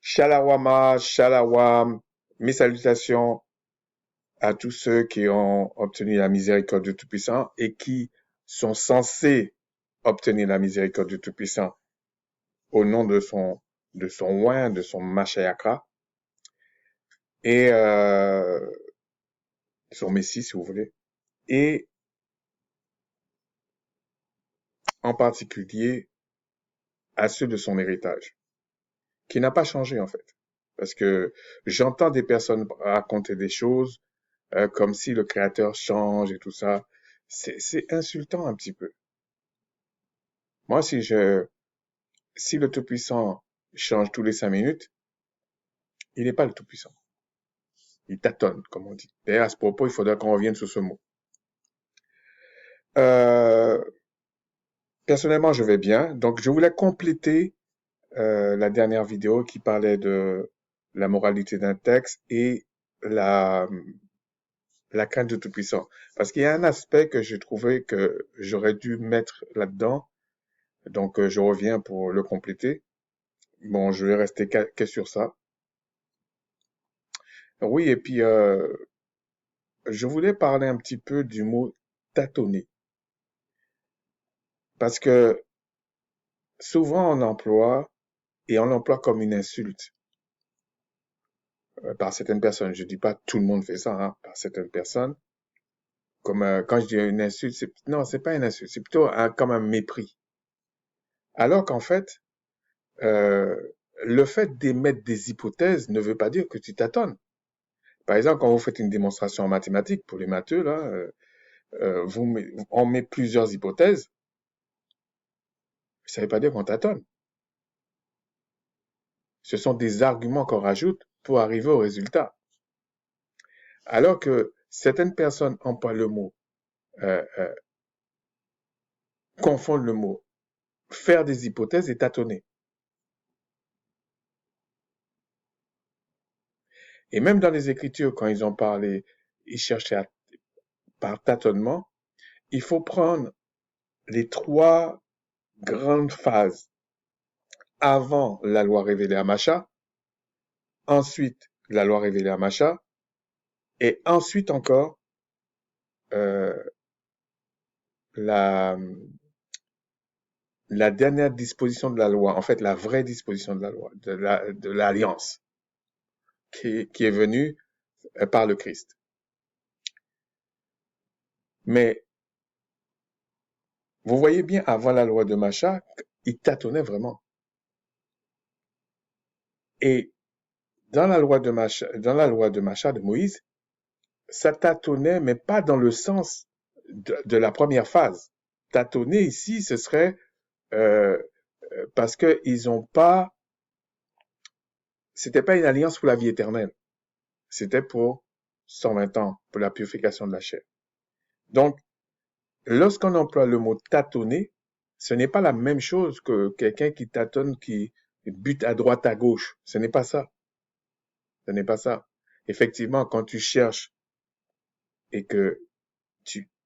Shalawama, shalawam, mes salutations à tous ceux qui ont obtenu la miséricorde du Tout-Puissant et qui sont censés obtenir la miséricorde du Tout-Puissant au nom de son oin, de son Mashayakra et son Messie, si vous voulez, et en particulier à ceux de son héritage, qui n'a pas changé en fait. Parce que j'entends des personnes raconter des choses comme si le créateur change et tout ça. C'est insultant un petit peu. Moi, si le Tout-Puissant change tous les 5 minutes, il n'est pas le Tout-Puissant. Il tâtonne, comme on dit. D'ailleurs, à ce propos, il faudra qu'on revienne sur ce mot. Euh, Personnellement, je vais bien. Donc, je voulais compléter la dernière vidéo qui parlait de la moralité d'un texte et la, la crainte du Tout-Puissant. Parce qu'il y a un aspect que j'ai trouvé que j'aurais dû mettre là-dedans. Donc, je reviens pour le compléter. Bon, je vais rester que sur ça. Oui, et puis, je voulais parler un petit peu du mot tâtonner. Parce que souvent, et on l'emploie comme une insulte par certaines personnes. Je dis pas tout le monde fait ça, hein, par certaines personnes. Comme quand je dis une insulte, non, c'est pas une insulte, c'est plutôt comme un mépris. Alors qu'en fait, euh, le fait d'émettre des hypothèses ne veut pas dire que tu tâtonnes. Par exemple, quand vous faites une démonstration en mathématiques, pour les matheux, là, on met plusieurs hypothèses, ça ne veut pas dire qu'on tâtonne. Ce sont des arguments qu'on rajoute pour arriver au résultat. Alors que certaines personnes emploient le mot, euh, euh, confondent le mot faire des hypothèses et tâtonner. Et même dans les Écritures, quand ils ont parlé, ils cherchaient par tâtonnement, il faut prendre les trois grandes phases avant la loi révélée à Macha, ensuite la loi révélée à Macha, et ensuite encore euh, la, la dernière disposition de la loi, en fait la vraie disposition de la loi, de l'alliance, qui est venue par le Christ. Mais vous voyez bien, avant la loi de Macha, il tâtonnait vraiment. Et dans la loi de Macha de Moïse, ça tâtonnait, mais pas dans le sens de la première phase. Tâtonner ici, ce serait euh, parce que c'était pas une alliance pour la vie éternelle. C'était pour 120 ans, pour la purification de la chair. Donc, lorsqu'on emploie le mot tâtonner, ce n'est pas la même chose que quelqu'un qui tâtonne, qui bute à droite, à gauche. Ce n'est pas ça. Ce n'est pas ça. Effectivement, quand tu cherches et que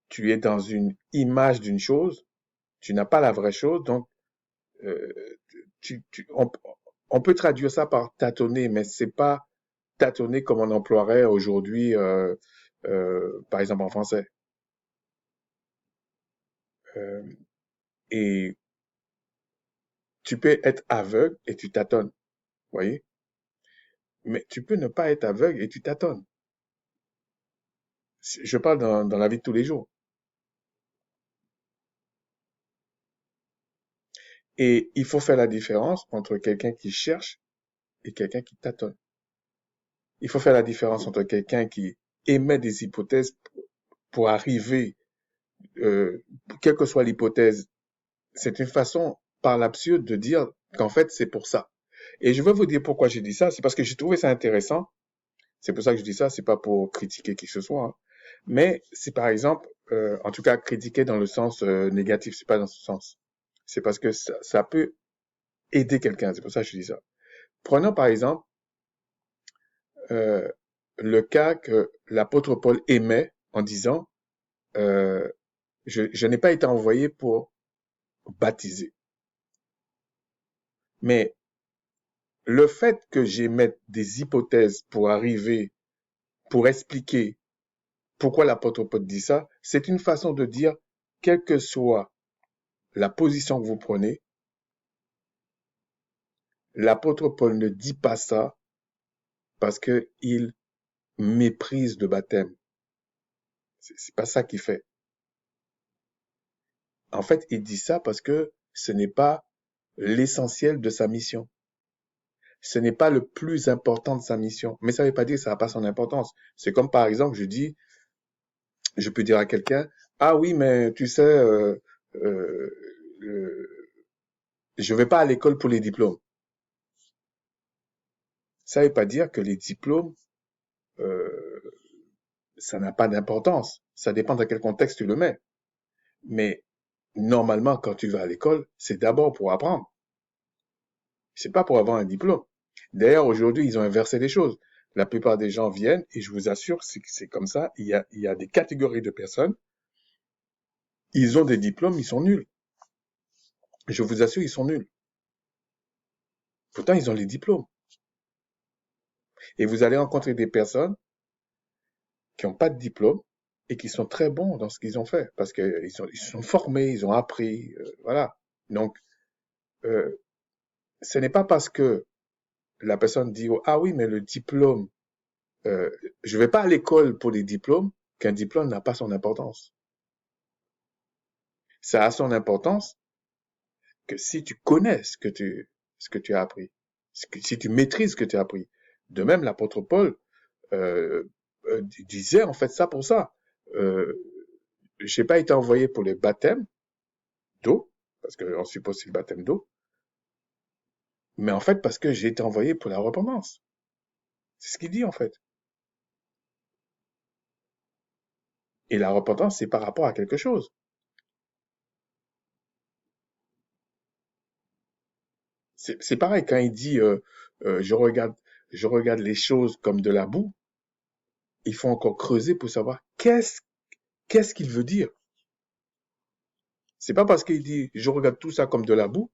tu es dans une image d'une chose, tu n'as pas la vraie chose, donc euh, tu, tu- on, on peut traduire ça par tâtonner, mais c'est pas tâtonner comme on emploierait aujourd'hui, par exemple en français. Euh, et tu peux être aveugle et tu tâtonnes, voyez? Mais tu peux ne pas être aveugle et tu tâtonnes. Je parle dans la vie de tous les jours. Et il faut faire la différence entre quelqu'un qui cherche et quelqu'un qui tâtonne. Il faut faire la différence entre quelqu'un qui émet des hypothèses pour arriver, euh, quelle que soit l'hypothèse, c'est une façon par l'absurde de dire qu'en fait c'est pour ça. Et je vais vous dire pourquoi j'ai dit ça, c'est parce que j'ai trouvé ça intéressant. C'est pour ça que je dis ça, c'est pas pour critiquer qui que ce soit, hein. Mais c'est par exemple, en tout cas critiquer dans le sens négatif, c'est pas dans ce sens. C'est parce que ça peut aider quelqu'un, c'est pour ça que je dis ça. Prenons par exemple euh, le cas que l'apôtre Paul émet en disant euh, je n'ai pas été envoyé pour baptiser. Mais le fait que j'émette des hypothèses pour expliquer pourquoi l'apôtre Paul dit ça, c'est une façon de dire, quelle que soit la position que vous prenez, l'apôtre Paul ne dit pas ça parce qu'il méprise le baptême. C'est pas ça qu'il fait. En fait, il dit ça parce que ce n'est pas l'essentiel de sa mission. Ce n'est pas le plus important de sa mission. Mais ça ne veut pas dire que ça n'a pas son importance. C'est comme par exemple, je peux dire à quelqu'un, ah oui, mais tu sais, je vais pas à l'école pour les diplômes. Ça ne veut pas dire que les diplômes, euh, ça n'a pas d'importance. Ça dépend dans quel contexte tu le mets. Mais normalement, quand tu vas à l'école, c'est d'abord pour apprendre. C'est pas pour avoir un diplôme. D'ailleurs, aujourd'hui, ils ont inversé les choses. La plupart des gens viennent, et je vous assure, c'est comme ça. Il y a des catégories de personnes. Ils ont des diplômes, ils sont nuls. Je vous assure, ils sont nuls. Pourtant, ils ont les diplômes. Et vous allez rencontrer des personnes qui n'ont pas de diplôme et qui sont très bons dans ce qu'ils ont fait parce qu'ils sont formés, ils ont appris, voilà. Donc, euh, ce n'est pas parce que la personne dit oh, ah oui, mais le diplôme, euh, je vais pas à l'école pour les diplômes, qu'un diplôme n'a pas son importance. Ça a son importance que si tu connais ce que tu as appris, si tu maîtrises ce que tu as appris. De même, l'apôtre Paul euh, disait en fait ça pour ça. Euh, j'ai pas été envoyé pour le baptême d'eau, parce qu'on suppose que c'est le baptême d'eau, mais en fait parce que j'ai été envoyé pour la repentance. C'est ce qu'il dit en fait. Et la repentance, c'est par rapport à quelque chose. C'est pareil quand il dit euh, je regarde je regarde les choses comme de la boue. Il faut encore creuser pour savoir qu'est-ce qu'il veut dire. C'est pas parce qu'il dit je regarde tout ça comme de la boue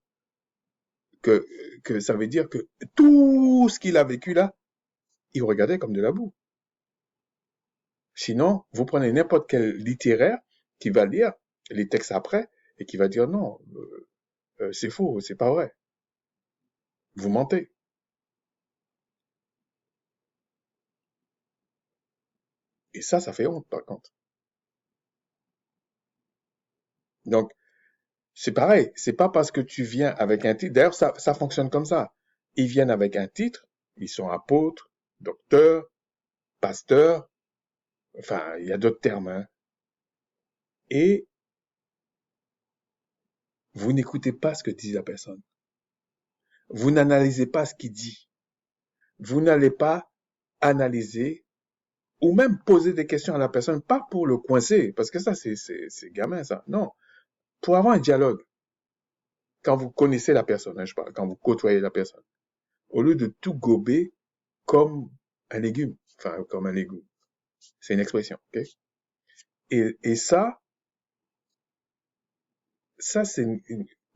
que que ça veut dire que tout ce qu'il a vécu là, il regardait comme de la boue. Sinon, vous prenez n'importe quel littéraire qui va lire les textes après et qui va dire non, c'est faux, c'est pas vrai. Vous mentez. Et ça fait honte par contre. Donc, c'est pareil, c'est pas parce que tu viens avec un titre, d'ailleurs ça fonctionne comme ça. Ils viennent avec un titre, ils sont apôtres, docteurs, pasteurs, enfin, il y a d'autres termes, hein. Et vous n'écoutez pas ce que dit la personne. Vous n'analysez pas ce qu'il dit. Vous n'allez pas analyser ou même poser des questions à la personne, pas pour le coincer, parce que ça, c'est gamin, ça. Non. Pour avoir un dialogue, quand vous connaissez la personne, hein, je parle, quand vous côtoyez la personne, au lieu de tout gober comme un légume, enfin, comme un légume. C'est une expression, ok? Et ça, c'est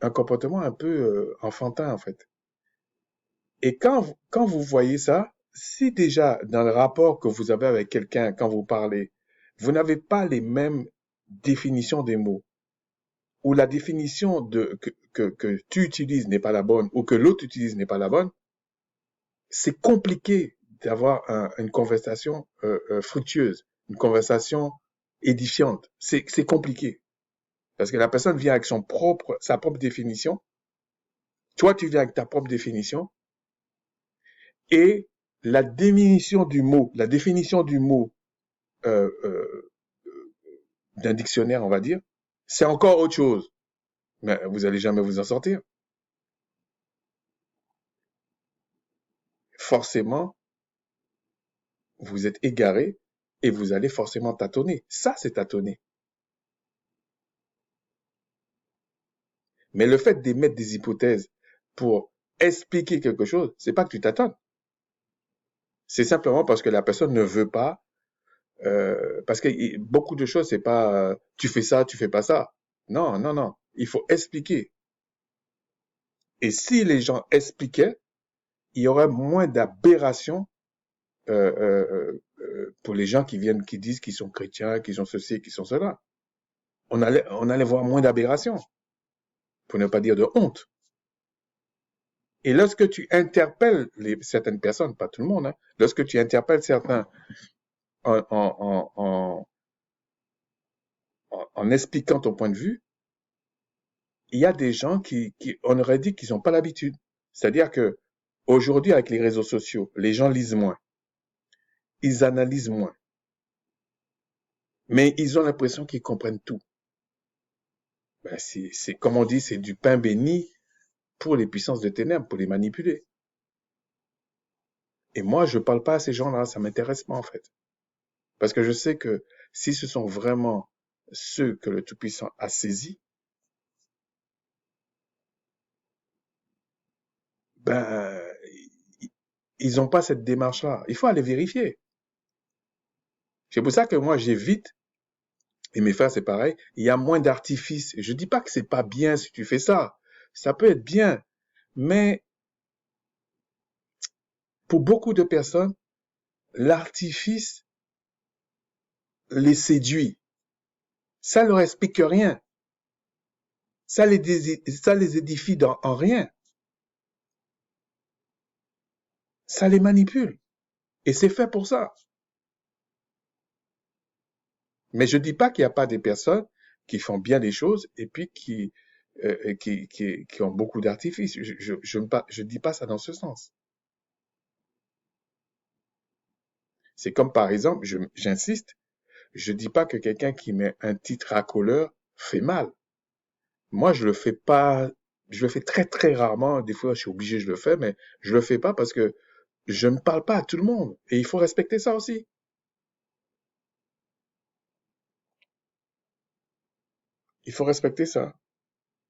un comportement un peu enfantin, en fait. Et quand vous voyez ça, si déjà, dans le rapport que vous avez avec quelqu'un, quand vous parlez, vous n'avez pas les mêmes définitions des mots, ou la définition que tu utilises n'est pas la bonne, ou que l'autre utilise n'est pas la bonne, c'est compliqué d'avoir une conversation fructueuse, une conversation édifiante. C'est compliqué. Parce que la personne vient avec sa propre définition. Toi, tu viens avec ta propre définition. Et la définition du mot euh, euh, d'un dictionnaire, on va dire, c'est encore autre chose. Mais vous allez jamais vous en sortir. Forcément, vous êtes égaré et vous allez forcément tâtonner. Ça, c'est tâtonner. Mais le fait d'émettre des hypothèses pour expliquer quelque chose, c'est pas que tu tâtonnes. C'est simplement parce que la personne ne veut pas, parce que beaucoup de choses, c'est pas tu fais ça, tu fais pas ça. Non, non, non. Il faut expliquer. Et si les gens expliquaient, il y aurait moins d'aberrations pour les gens qui disent qu'ils sont chrétiens, qu'ils sont ceci, qu'ils sont cela. On allait voir moins d'aberrations, pour ne pas dire de honte. Et lorsque tu interpelles certaines personnes, pas tout le monde, hein, lorsque tu interpelles certains en, en, en, en expliquant ton point de vue, il y a des gens on aurait dit qu'ils n'ont pas l'habitude. C'est-à-dire que aujourd'hui, avec les réseaux sociaux, les gens lisent moins, ils analysent moins, mais ils ont l'impression qu'ils comprennent tout. Ben, c'est comme on dit, c'est du pain béni pour les puissances de ténèbres, pour les manipuler. Et moi, je parle pas à ces gens-là, ça m'intéresse pas en fait. Parce que je sais que si ce sont vraiment ceux que le Tout-Puissant a saisis, ben, ils n'ont pas cette démarche-là. Il faut aller vérifier. C'est pour ça que moi, j'évite, et mes frères, c'est pareil, il y a moins d'artifices. Je dis pas que c'est pas bien si tu fais ça. Ça peut être bien. Mais pour beaucoup de personnes, l'artifice les séduit. Ça leur explique rien. Ça les édifie en rien. Ça les manipule. Et c'est fait pour ça. Mais je dis pas qu'il n'y a pas des personnes qui font bien des choses et puis qui ont beaucoup d'artifices. Je dis pas ça dans ce sens. C'est comme par exemple, j'insiste, je dis pas que quelqu'un qui met un titre racoleur fait mal. Moi, je le fais pas, je le fais très très rarement. Des fois, je suis obligé, je le fais, mais je le fais pas parce que je ne parle pas à tout le monde. Et il faut respecter ça aussi. Il faut respecter ça.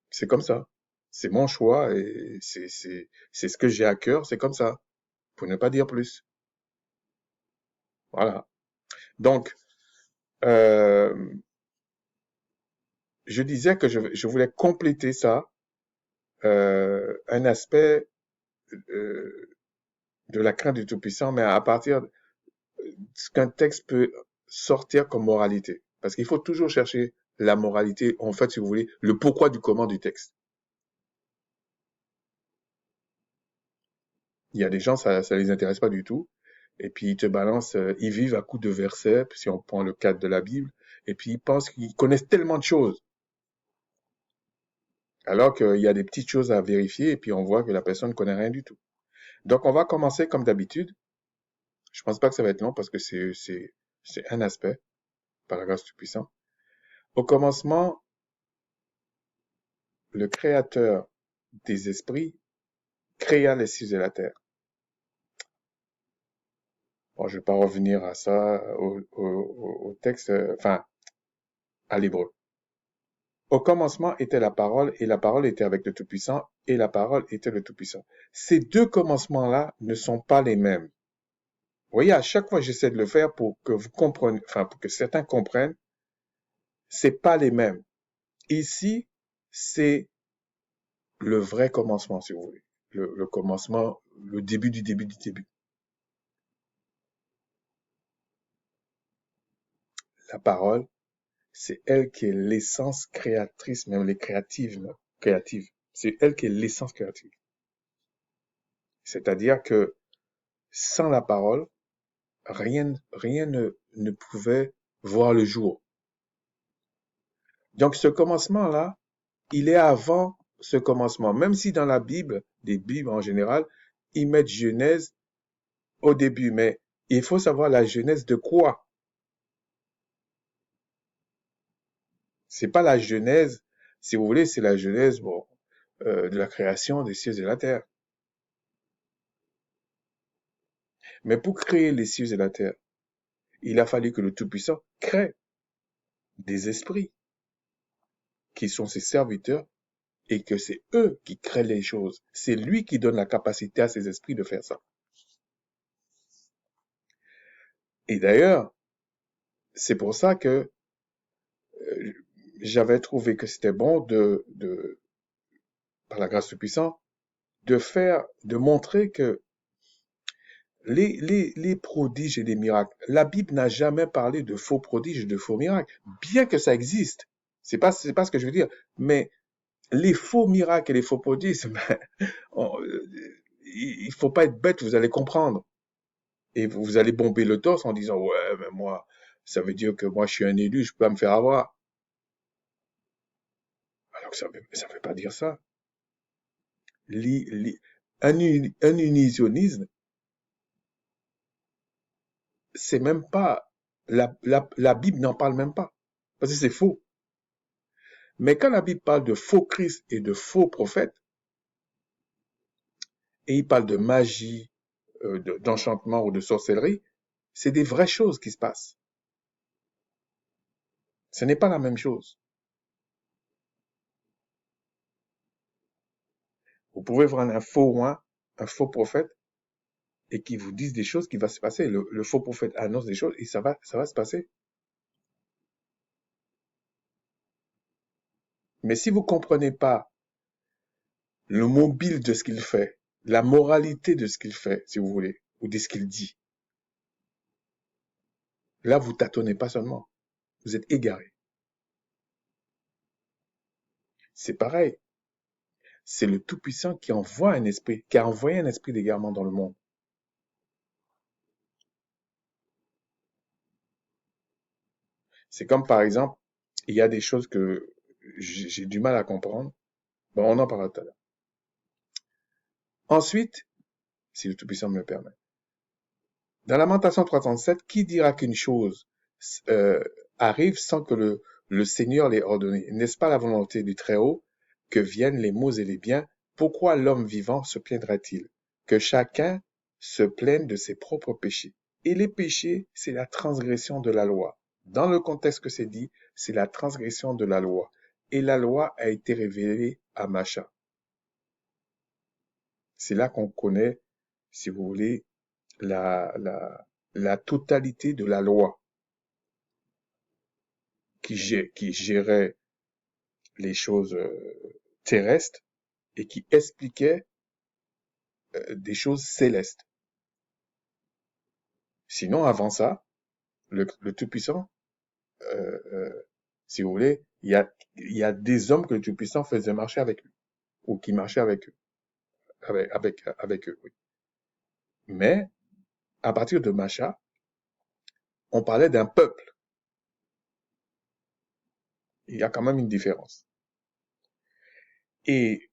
C'est comme ça. C'est mon choix et c'est ce que j'ai à cœur, c'est comme ça. Pour ne pas dire plus. Voilà. Donc, euh, je disais que je voulais compléter ça, un aspect euh, de la crainte du Tout-Puissant, mais à partir de ce qu'un texte peut sortir comme moralité. Parce qu'il faut toujours chercher la moralité, en fait, si vous voulez, le pourquoi du comment du texte. Il y a des gens, ça les intéresse pas du tout. Et puis, ils te balancent, ils vivent à coups de versets, si on prend le cadre de la Bible, et puis ils pensent qu'ils connaissent tellement de choses. Alors qu'il y a des petites choses à vérifier, et puis on voit que la personne ne connaît rien du tout. Donc, on va commencer comme d'habitude. Je pense pas que ça va être long parce que c'est un aspect, par la grâce du puissant. Au commencement, le créateur des esprits créa les cieux et la terre. Bon, je vais pas revenir à ça, au texte, enfin, à l'hébreu. Au commencement était la parole, et la parole était avec le Tout-Puissant, et la parole était le Tout-Puissant. Ces deux commencements-là ne sont pas les mêmes. Vous voyez, à chaque fois, j'essaie de le faire pour que vous compreniez, enfin, pour que certains comprennent, c'est pas les mêmes. Ici, c'est le vrai commencement, si vous voulez. Le commencement, le début du début du début. La parole, c'est elle qui est l'essence créatrice, même les créatives. C'est elle qui est l'essence créative. C'est-à-dire que sans la parole, rien ne pouvait voir le jour. Donc ce commencement-là, il est avant ce commencement. Même si dans la Bible, des Bibles en général, ils mettent Genèse au début, mais il faut savoir la genèse de quoi. C'est pas la genèse, si vous voulez, c'est la genèse, bon, de la création des cieux et de la terre. Mais pour créer les cieux et la terre, il a fallu que le Tout-Puissant crée des esprits qui sont ses serviteurs et que c'est eux qui créent les choses. C'est lui qui donne la capacité à ses esprits de faire ça. Et d'ailleurs, c'est pour ça que euh, j'avais trouvé que c'était bon par la grâce du puissant, de montrer que les prodiges et les miracles, la Bible n'a jamais parlé de faux prodiges et de faux miracles, bien que ça existe. C'est pas ce que je veux dire. Mais les faux miracles et les faux prodiges, ben, il faut pas être bête, vous allez comprendre. Et vous allez bomber le torse en disant, ouais, mais moi, ça veut dire que moi, je suis un élu, je peux pas me faire avoir. Alors que ça veut pas dire ça. Li- li- un unisionisme, c'est même pas, la Bible n'en parle même pas. Parce que c'est faux. Mais quand la Bible parle de faux Christ et de faux prophètes, et il parle de magie, d'enchantement ou de sorcellerie, c'est des vraies choses qui se passent. Ce n'est pas la même chose. Vous pouvez voir un faux roi, un faux prophète, et qui vous disent des choses qui vont se passer. Le faux prophète annonce des choses et ça va se passer. Mais si vous comprenez pas le mobile de ce qu'il fait, la moralité de ce qu'il fait, si vous voulez, ou de ce qu'il dit, là, vous tâtonnez pas seulement, vous êtes égaré. C'est pareil. C'est le Tout-Puissant qui envoie un esprit, qui a envoyé un esprit d'égarement dans le monde. C'est comme, par exemple, il y a des choses que j'ai du mal à comprendre. Bon, on en parlera tout à l'heure. Ensuite, si le Tout-Puissant me le permet, dans Lamentation 337, qui dira qu'une chose euh, arrive sans que le Seigneur l'ait ordonné? N'est-ce pas la volonté du Très-Haut que viennent les maux et les biens? Pourquoi l'homme vivant se plaindra-t-il? Que chacun se plaigne de ses propres péchés. Et les péchés, c'est la transgression de la loi. Dans le contexte que c'est dit, c'est la transgression de la loi. Et la loi a été révélée à Macha. C'est là qu'on connaît, si vous voulez, la totalité de la loi qui gérait les choses terrestres et qui expliquait des choses célestes. Sinon, avant ça, le Tout-Puissant, si vous voulez, il y a des hommes que le Tout-Puissant faisait marcher avec lui, ou qui marchaient avec eux, avec eux, oui. Mais, à partir de Macha, on parlait d'un peuple. Il y a quand même une différence. Et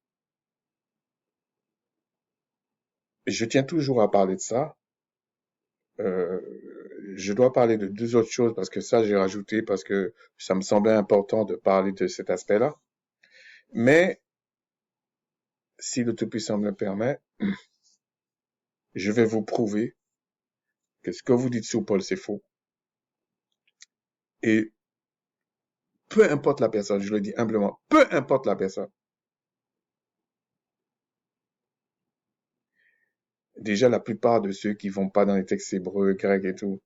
je tiens toujours à parler de ça. Euh, je dois parler de deux autres choses parce que ça, j'ai rajouté parce que ça me semblait important de parler de cet aspect-là. Mais si le Tout-Puissant me le permet, je vais vous prouver que ce que vous dites sur Paul, c'est faux. Et peu importe la personne, je le dis humblement, peu importe la personne. Déjà, la plupart de ceux qui vont pas dans les textes hébreux, grecs et tout,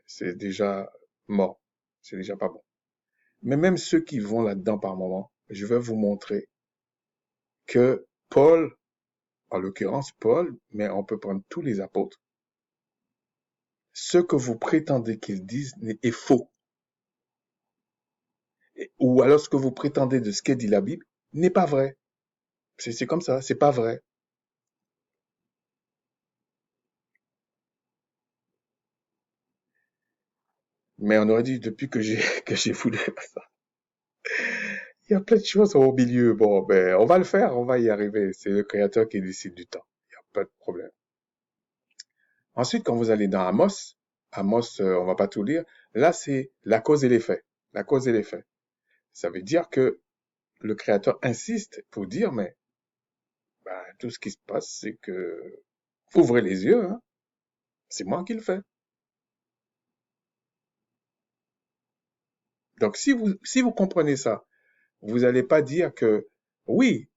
c'est déjà mort. C'est déjà pas bon. Mais même ceux qui vont là-dedans par moment, je vais vous montrer que Paul, en l'occurrence Paul, mais on peut prendre tous les apôtres, ce que vous prétendez qu'ils disent est faux. Ou alors ce que vous prétendez de ce qu'est dit la Bible n'est pas vrai. C'est comme ça, c'est pas vrai. Mais on aurait dit depuis que j'ai que j'ai voulu ça. Il y a plein de choses au milieu. Bon, ben, on va le faire, on va y arriver. C'est le Créateur qui décide du temps. Il n'y a pas de problème. Ensuite, quand vous allez dans Amos, Amos, on va pas tout lire. Là, c'est la cause et l'effet. La cause et l'effet. Ça veut dire que le Créateur insiste pour dire, mais ben, tout ce qui se passe, c'est que ouvrez les yeux, hein. C'est moi qui le fais. Donc, si vous comprenez ça, vous n'allez pas dire que, oui,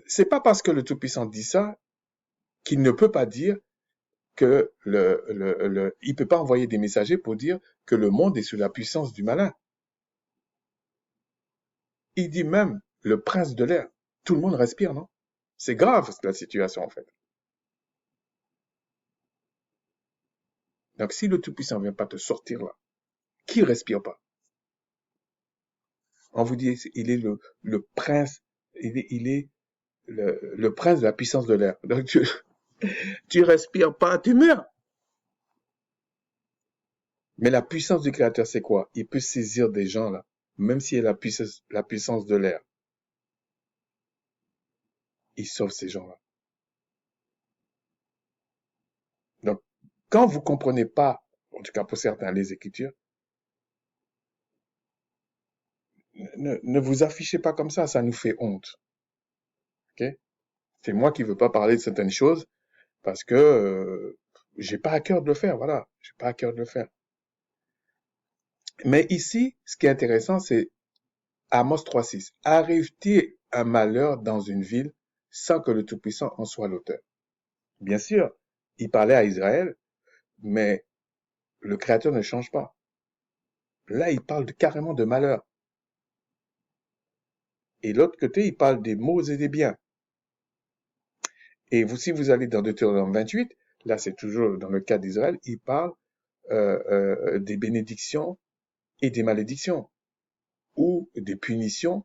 c'est pas parce que le Tout-Puissant dit ça qu'il ne peut pas dire que il peut pas envoyer des messagers pour dire que le monde est sous la puissance du malin. Il dit même le prince de l'air. Tout le monde respire, non? C'est grave, la situation, en fait. Donc, si le Tout-Puissant ne vient pas te sortir là, qui respire pas? On vous dit, il est le prince, il est le prince de la puissance de l'air. Donc, tu respires pas, tu meurs. Mais la puissance du Créateur, c'est quoi? Il peut saisir des gens là, même s'il y a la puissance de l'air. Il sauve ces gens-là. Donc, quand vous comprenez pas, en tout cas pour certains, les Écritures, ne vous affichez pas comme ça nous fait honte. Ok? C'est moi qui veux pas parler de certaines choses parce que j'ai pas à cœur de le faire, voilà. J'ai pas à cœur de le faire. Mais ici, ce qui est intéressant, c'est Amos 3,6. Arrive-t-il un malheur dans une ville sans que le Tout-Puissant en soit l'auteur? Bien sûr, il parlait à Israël, mais le Créateur ne change pas. Là, il parle carrément de malheur. Et l'autre côté, il parle des maux et des biens. Et vous, si vous allez dans Deutéronome 28, là c'est toujours dans le cas d'Israël, il parle des bénédictions et des malédictions, ou des punitions,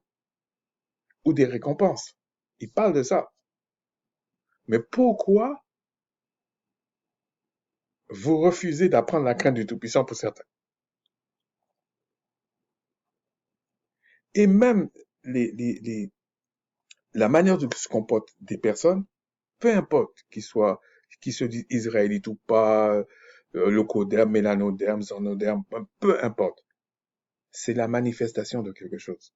ou des récompenses. Il parle de ça. Mais pourquoi vous refusez d'apprendre la crainte du Tout-Puissant pour certains? Et même la manière dont se comportent des personnes, peu importe qu'ils se disent israélites ou pas, leucoderme, mélanoderme, zonoderme, peu importe. C'est la manifestation de quelque chose.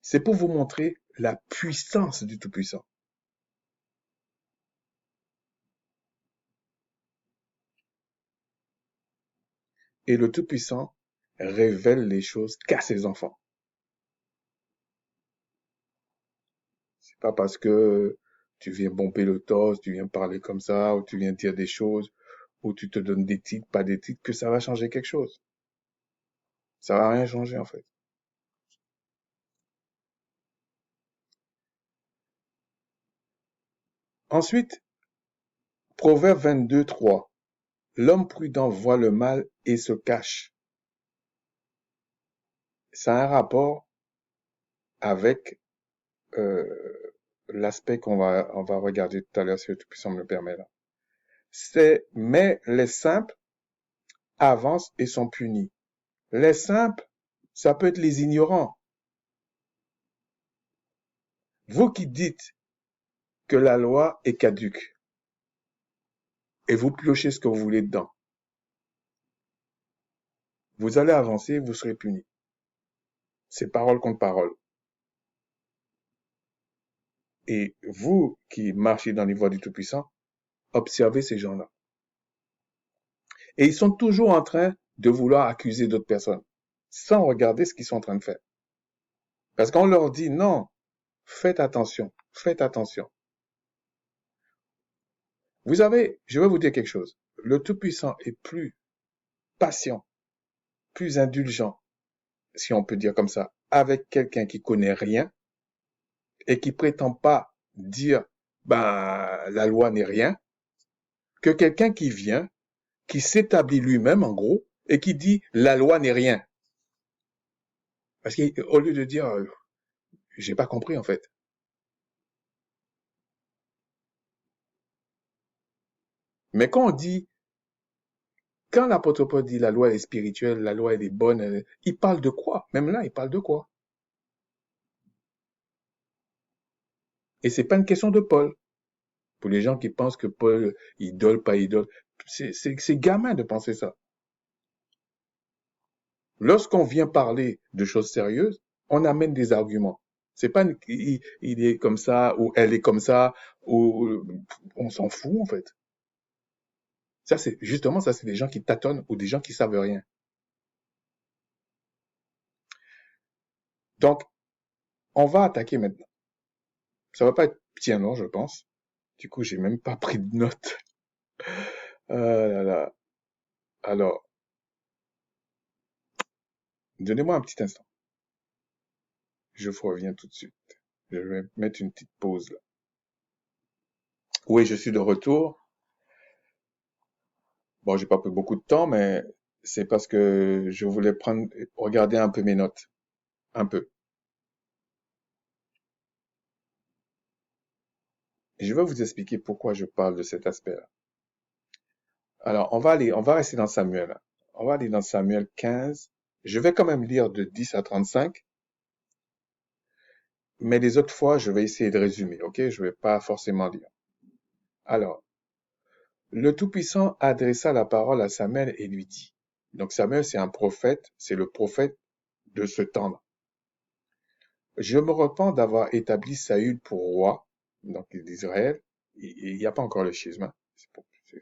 C'est pour vous montrer la puissance du Tout-Puissant. Et le Tout-Puissant révèle les choses qu'à ses enfants. C'est pas parce que tu viens bomber le torse, tu viens parler comme ça, ou tu viens dire des choses, ou tu te donnes des titres, pas des titres, que ça va changer quelque chose. Ça va rien changer, en fait. Ensuite, Proverbe 22, 3. L'homme prudent voit le mal et se cache. Ça a un rapport avec l'aspect on va regarder tout à l'heure, si le Tout-Puissant me le permet là. Mais les simples avancent et sont punis. Les simples, ça peut être les ignorants. Vous qui dites que la loi est caduque et vous piochez ce que vous voulez dedans, vous allez avancer, vous serez punis. C'est parole contre parole. Et vous qui marchez dans les voies du Tout-Puissant, observez ces gens-là. Et ils sont toujours en train de vouloir accuser d'autres personnes, sans regarder ce qu'ils sont en train de faire. Parce qu'on leur dit non, faites attention, faites attention. Vous avez, je vais vous dire quelque chose, le Tout-Puissant est plus patient, plus indulgent, si on peut dire comme ça, avec quelqu'un qui connaît rien et qui prétend pas dire, ben, la loi n'est rien, que quelqu'un qui vient, qui s'établit lui-même, en gros, et qui dit, la loi n'est rien. Parce qu'au lieu de dire, j'ai pas compris, en fait. Mais quand on dit, quand l'apôtre Paul dit la loi elle est spirituelle, la loi elle est bonne, il parle de quoi? Même là, il parle de quoi? Et c'est pas une question de Paul. Pour les gens qui pensent que Paul, idole, pas idole, c'est gamin de penser ça. Lorsqu'on vient parler de choses sérieuses, on amène des arguments. C'est pas, il est comme ça, ou elle est comme ça, ou on s'en fout, en fait. Ça, c'est, justement, ça, c'est des gens qui tâtonnent ou des gens qui savent rien. Donc, on va attaquer maintenant. Ça va pas être bien long, je pense. Du coup, j'ai même pas pris de notes. Ah là là. Alors, donnez-moi un petit instant. Je vous reviens tout de suite. Je vais mettre une petite pause là. Oui, je suis de retour. Bon, j'ai pas pris beaucoup de temps, mais c'est parce que je voulais regarder un peu mes notes. Un peu. Je vais vous expliquer pourquoi je parle de cet aspect-là. Alors, on va rester dans Samuel. On va aller dans Samuel 15. Je vais quand même lire de 10 à 35, mais les autres fois, je vais essayer de résumer, ok? Je vais pas forcément lire. Alors, le Tout-Puissant adressa la parole à Samuel et lui dit. Donc Samuel, c'est un prophète, c'est le prophète de ce temps-là. Je me repens d'avoir établi Saül pour roi, donc d'Israël. Il n'y a pas encore le schisme, hein.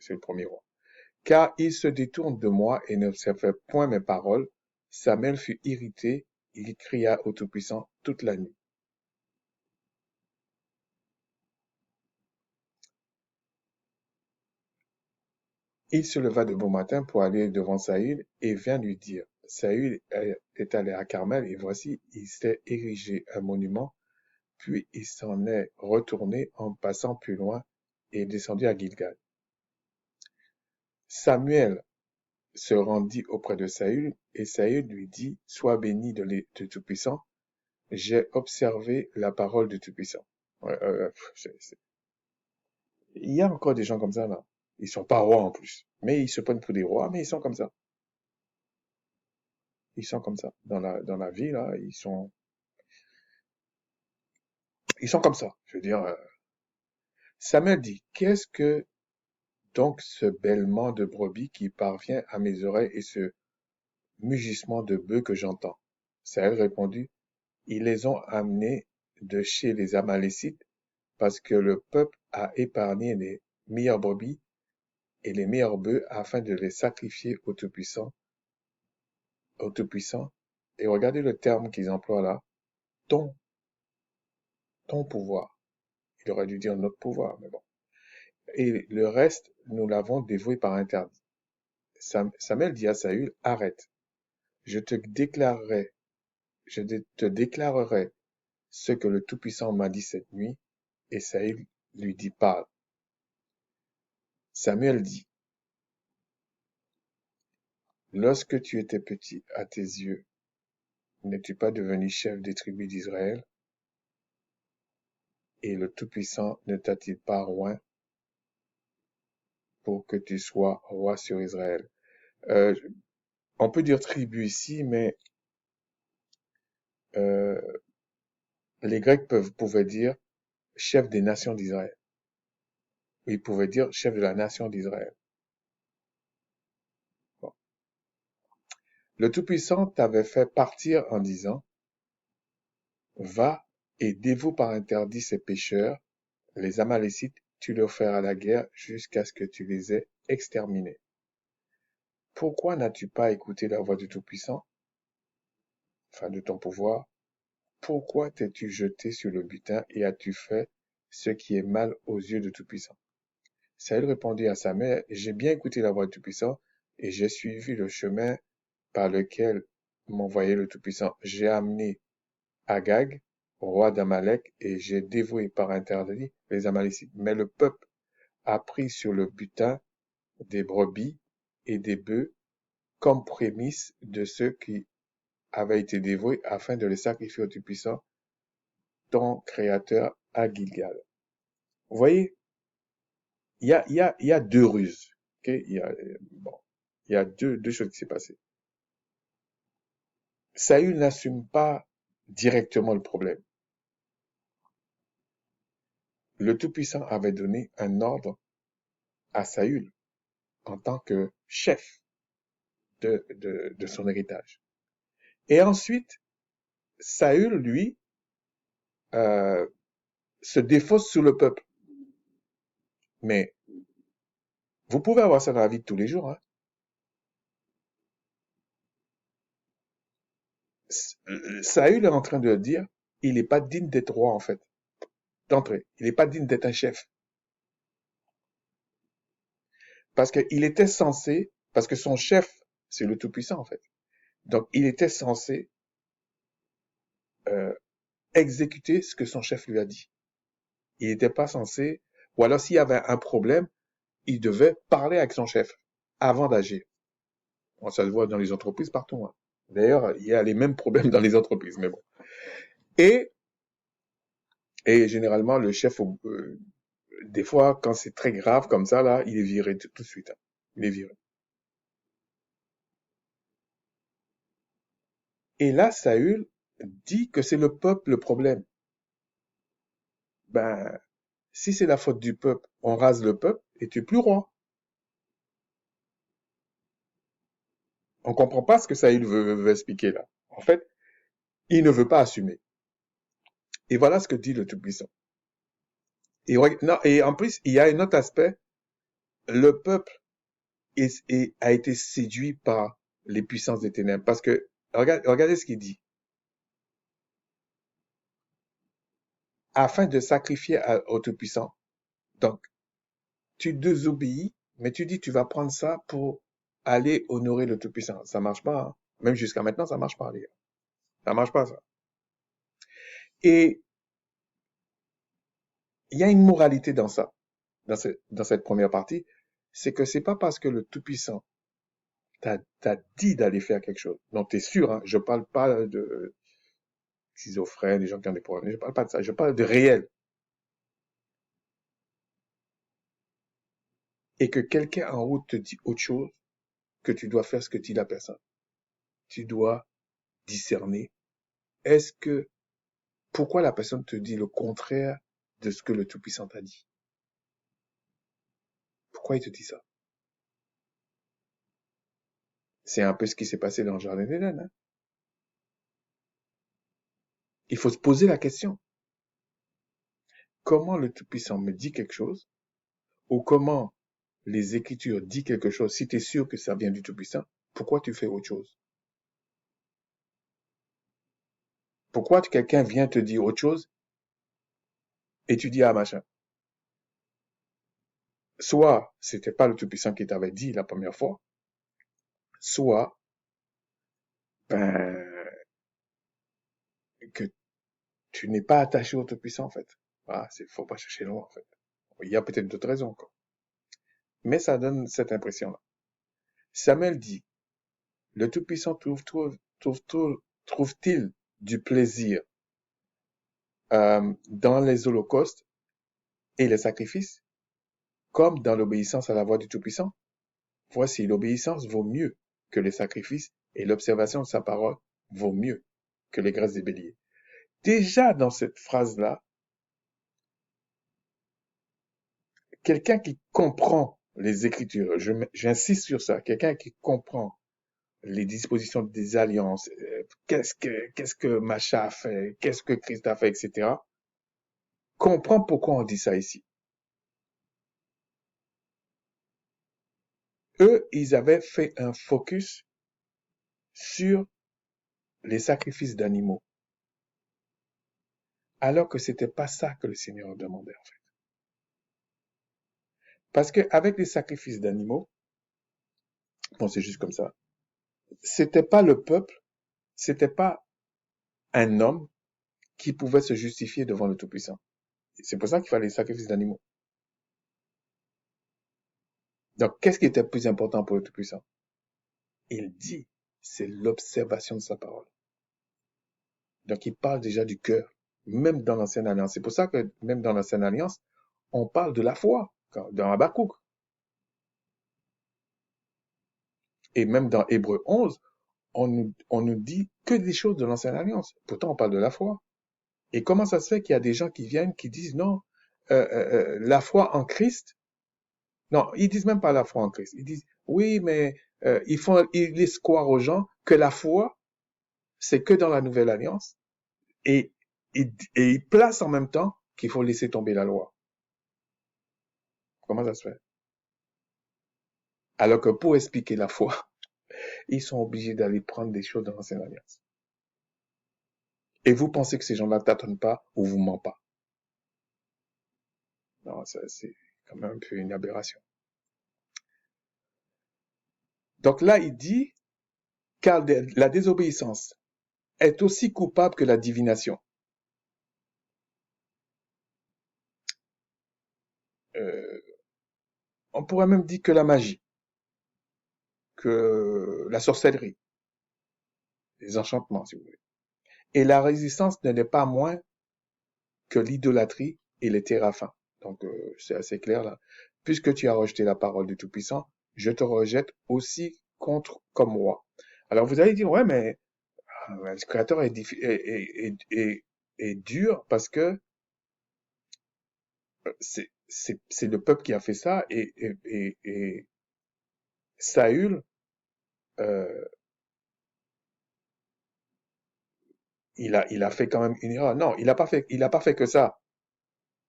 C'est le premier roi. Car il se détourne de moi et n'observe point mes paroles. Samuel fut irrité, il cria au Tout-Puissant toute la nuit. Il se leva de bon matin pour aller devant Saül et vint lui dire. Saül est allé à Carmel et voici, il s'est érigé un monument, puis il s'en est retourné en passant plus loin et est descendu à Gilgal. Samuel se rendit auprès de Saül et Saül lui dit, sois béni de Tout-Puissant, j'ai observé la parole du Tout-Puissant. Ouais, il y a encore des gens comme ça là. Ils sont pas rois en plus, mais ils se prennent pour des rois, mais ils sont comme ça. Ils sont comme ça. Dans la vie, là, ils sont comme ça. Je veux dire, Samuel dit, qu'est-ce que donc ce bêlement de brebis qui parvient à mes oreilles et ce mugissement de bœufs que j'entends? Saël répondit, ils les ont amenés de chez les Amalécites parce que le peuple a épargné les meilleures brebis et les meilleurs bœufs afin de les sacrifier au Tout-Puissant. Et regardez le terme qu'ils emploient là, ton, ton pouvoir. Il aurait dû dire notre pouvoir, mais bon. Et le reste, nous l'avons dévoué par interdit. Samuel dit à Saül, arrête, je te déclarerai, je te déclarerai ce que le Tout-Puissant m'a dit cette nuit. Et Saül lui dit, parle. Samuel dit, lorsque tu étais petit à tes yeux, n'es-tu pas devenu chef des tribus d'Israël? Et le Tout-Puissant ne t'a-t-il pas oint pour que tu sois roi sur Israël? Euh, on peut dire tribu ici, mais euh, les Grecs pouvaient dire chef des nations d'Israël. Ils pouvaient dire chef de la nation d'Israël. Bon. Le Tout-Puissant t'avait fait partir en disant, va et dévoue par interdit ces pécheurs, les Amalécites, tu leur feras la guerre jusqu'à ce que tu les aies exterminés. Pourquoi n'as-tu pas écouté la voix du Tout-Puissant, enfin de ton pouvoir? Pourquoi t'es-tu jeté sur le butin et as-tu fait ce qui est mal aux yeux du Tout-Puissant? Saül répondit à sa mère, j'ai bien écouté la voix du Tout-Puissant et j'ai suivi le chemin par lequel m'envoyait le Tout-Puissant. J'ai amené Agag, roi d'Amalek, et j'ai dévoué par interdit les Amalécites. Mais le peuple a pris sur le butin des brebis et des bœufs comme prémisse de ceux qui avaient été dévoués afin de les sacrifier au Tout-Puissant, ton Créateur, à Gilgal. Vous voyez, il y a deux ruses. Okay? Bon, il y a deux choses qui s'est passées. Saül n'assume pas directement le problème. Le Tout-Puissant avait donné un ordre à Saül en tant que chef de son héritage. Et ensuite, Saül, lui, euh, se défausse sur le peuple. Mais vous pouvez avoir ça dans la vie de tous les jours. Hein. Saül est en train de dire, il n'est pas digne d'être roi en fait, d'entrée. Il n'est pas digne d'être un chef. Parce qu'il était censé, parce que son chef, c'est le Tout-Puissant en fait. Donc il était censé euh, exécuter ce que son chef lui a dit. Il n'était pas censé, ou alors s'il y avait un problème, il devait parler avec son chef. avant d'agir. Bon, ça se voit dans les entreprises partout, hein. D'ailleurs, il y a les mêmes problèmes dans les entreprises, mais bon. Et, et généralement, le chef, des fois, quand c'est très grave comme ça, là, il est viré tout de suite, hein. Il est viré. Et là, Saül dit que c'est le peuple le problème. Ben, si c'est la faute du peuple, on rase le peuple et tu es plus roi. On comprend pas ce que Saül veut expliquer là. En fait, il ne veut pas assumer. Et voilà ce que dit le Tout-Puissant. Non, et en plus, il y a un autre aspect. Le peuple a été séduit par les puissances des ténèbres. Parce que, regardez ce qu'il dit. Afin de sacrifier au Tout-Puissant. Donc, tu désobéis, mais tu dis tu vas prendre ça pour aller honorer le Tout-Puissant. Ça marche pas, hein. Même jusqu'à maintenant, ça marche pas, les gars. Ça marche pas, ça. Et il y a une moralité dans ça, dans cette première partie. C'est que c'est pas parce que le Tout-Puissant t'a dit d'aller faire quelque chose. Donc, t'es sûr, hein, je parle pas de schizophrènes, des gens qui ont des problèmes. Je parle pas de ça. Je parle de réel. Et que quelqu'un en haut te dit autre chose, que tu dois faire ce que dit la personne. Tu dois discerner. Est-ce que pourquoi la personne te dit le contraire de ce que le Tout-Puissant t'a dit? Pourquoi il te dit ça? C'est un peu ce qui s'est passé dans le Jardin d'Éden, hein. Il faut se poser la question. Comment le Tout-Puissant me dit quelque chose? Ou comment les Écritures disent quelque chose? Si tu es sûr que ça vient du Tout-Puissant, pourquoi tu fais autre chose? Pourquoi quelqu'un vient te dire autre chose et tu dis, ah machin? Soit c'était pas le Tout-Puissant qui t'avait dit la première fois, soit ben, que tu n'es pas attaché au Tout-Puissant, en fait. Ah, faut pas chercher loin, en fait. Il y a peut-être d'autres raisons, quoi. Mais ça donne cette impression-là. Samuel dit, le Tout-Puissant trouve-t-il du plaisir dans les holocaustes et les sacrifices, comme dans l'obéissance à la voix du Tout-Puissant? Voici, l'obéissance vaut mieux que les sacrifices et l'observation de sa parole vaut mieux que les graisses des béliers. Déjà dans cette phrase-là, quelqu'un qui comprend les Écritures, j'insiste sur ça, quelqu'un qui comprend les dispositions des alliances, qu'est-ce que Macha a fait, qu'est-ce que Christ a fait, etc., comprend pourquoi on dit ça ici. Eux, ils avaient fait un focus sur les sacrifices d'animaux, alors que c'était pas ça que le Seigneur demandait, en fait. Parce que avec les sacrifices d'animaux, bon, c'est juste comme ça, c'était pas le peuple, c'était pas un homme qui pouvait se justifier devant le Tout-Puissant. C'est pour ça qu'il fallait les sacrifices d'animaux. Donc, qu'est-ce qui était plus important pour le Tout-Puissant? Il dit, c'est l'observation de sa parole. Donc, il parle déjà du cœur, même dans l'Ancienne Alliance. C'est pour ça que même dans l'Ancienne Alliance, on parle de la foi, dans Habakkuk. Et même dans Hébreu 11, on nous dit que des choses de l'Ancienne Alliance. Pourtant, on parle de la foi. Et comment ça se fait qu'il y a des gens qui viennent, qui disent non, la foi en Christ, non, ils disent même pas la foi en Christ. Ils disent, oui, mais ils laissent croire aux gens que la foi, c'est que dans la Nouvelle Alliance. Et, et ils placent en même temps qu'il faut laisser tomber la loi. Comment ça se fait? Alors que pour expliquer la foi, ils sont obligés d'aller prendre des choses dans l'Ancienne Alliance. Et vous pensez que ces gens-là ne tâtonnent pas ou vous mentent pas? Non, ça, c'est quand même un peu une aberration. Donc là, il dit, car la désobéissance est aussi coupable que la divination. On pourrait même dire que la magie. que la sorcellerie, les enchantements, si vous voulez. Et la résistance ne l'est pas moins que l'idolâtrie et les téraphins. Donc, c'est assez clair là. Puisque tu as rejeté la parole du Tout-Puissant, je te rejette aussi contre comme roi. Alors, vous allez dire, ouais, mais le Créateur est dur parce que c'est le peuple qui a fait ça et Saül, euh, il a fait quand même une erreur. Non, il a pas fait que ça.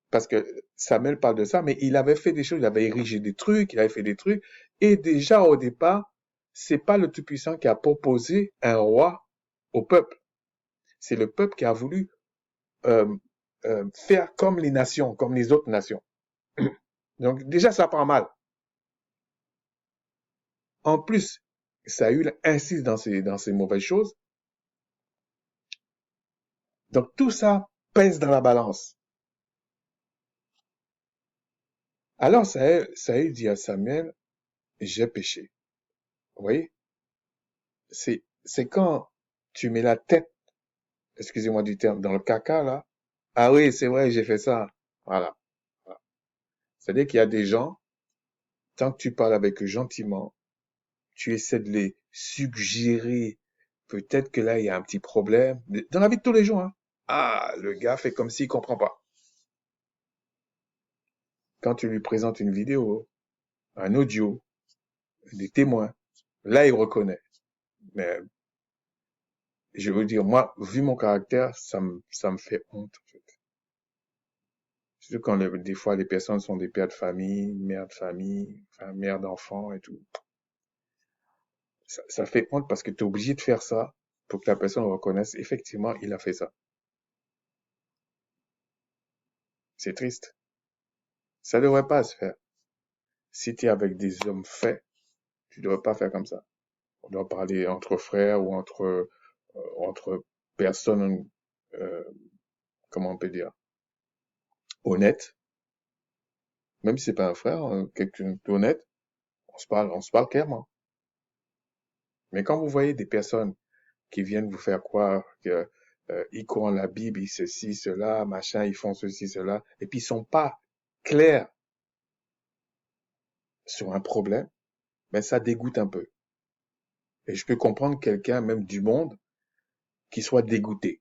Parce que Samuel parle de ça, mais il avait fait des choses, il avait érigé des trucs, il avait fait des trucs. Et déjà au départ, c'est pas le Tout-Puissant qui a proposé un roi au peuple. C'est le peuple qui a voulu euh, faire comme les nations, comme les autres nations. Donc déjà, ça prend mal. En plus, Saül insiste dans ces mauvaises choses. Donc tout ça pèse dans la balance. Alors Saül dit à Samuel, j'ai péché. Vous voyez, c'est quand tu mets la tête, excusez-moi du terme, dans le caca là. Ah oui, c'est vrai, j'ai fait ça. Voilà. Voilà. C'est-à-dire qu'il y a des gens, tant que tu parles avec eux gentiment, tu essaies de les suggérer. Peut-être que là, il y a un petit problème. Dans la vie de tous les jours, hein. Ah, le gars fait comme s'il comprend pas. Quand tu lui présentes une vidéo, un audio, des témoins, là, il reconnaît. Mais je veux dire, moi, vu mon caractère, ça me fait honte, en fait. Surtout quand des fois les personnes sont des pères de famille, enfin, mères d'enfants et tout. Ça fait honte parce que tu es obligé de faire ça pour que la personne reconnaisse effectivement il a fait ça. C'est triste. Ça devrait pas se faire. Si tu es avec des hommes faits, tu devrais pas faire comme ça. On doit parler entre frères ou entre personnes, euh, comment on peut dire, honnêtes. Même si c'est pas un frère, hein, quelqu'un d'honnête, on se parle clairement. Mais quand vous voyez des personnes qui viennent vous faire croire que ils croient en la Bible, ils ceci, cela, machin, ils font ceci, cela, et puis ils sont pas clairs sur un problème, ben ça dégoûte un peu. Et je peux comprendre quelqu'un, même du monde, qui soit dégoûté.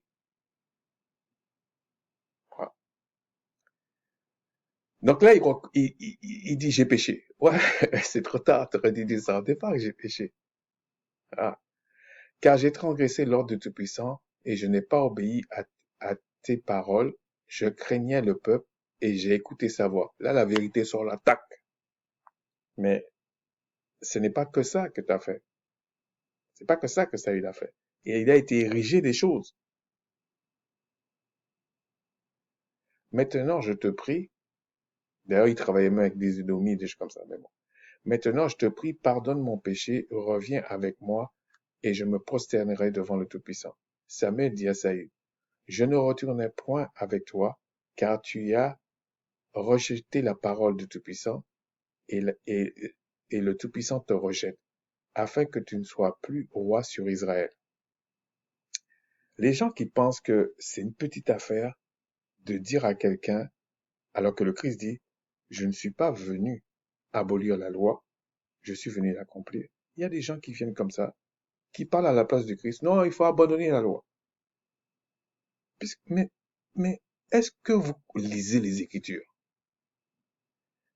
Voilà. Donc là, il dit j'ai péché. Ouais, c'est trop tard, t'aurais dû dire ça au départ que j'ai péché. Ah. Car j'ai transgressé l'ordre du Tout-Puissant et je n'ai pas obéi à tes paroles. Je craignais le peuple et j'ai écouté sa voix. Là, la vérité sort l'attaque. Mais ce n'est pas que ça que tu as fait. C'est pas que ça que Saül a fait. Et il a été érigé des choses. Maintenant, je te prie, d'ailleurs, il travaillait même avec des Édomites, des choses comme ça, mais bon. Maintenant, je te prie, pardonne mon péché, reviens avec moi, et je me prosternerai devant le Tout-Puissant. Samuel dit à Saül, je ne retournerai point avec toi, car tu as rejeté la parole du Tout-Puissant, et le Tout-Puissant te rejette, afin que tu ne sois plus roi sur Israël. Les gens qui pensent que c'est une petite affaire de dire à quelqu'un, alors que le Christ dit, je ne suis pas venu abolir la loi, je suis venu l'accomplir. Il y a des gens qui viennent comme ça, qui parlent à la place du Christ. Non, il faut abandonner la loi. Mais, mais est-ce que vous lisez les Écritures?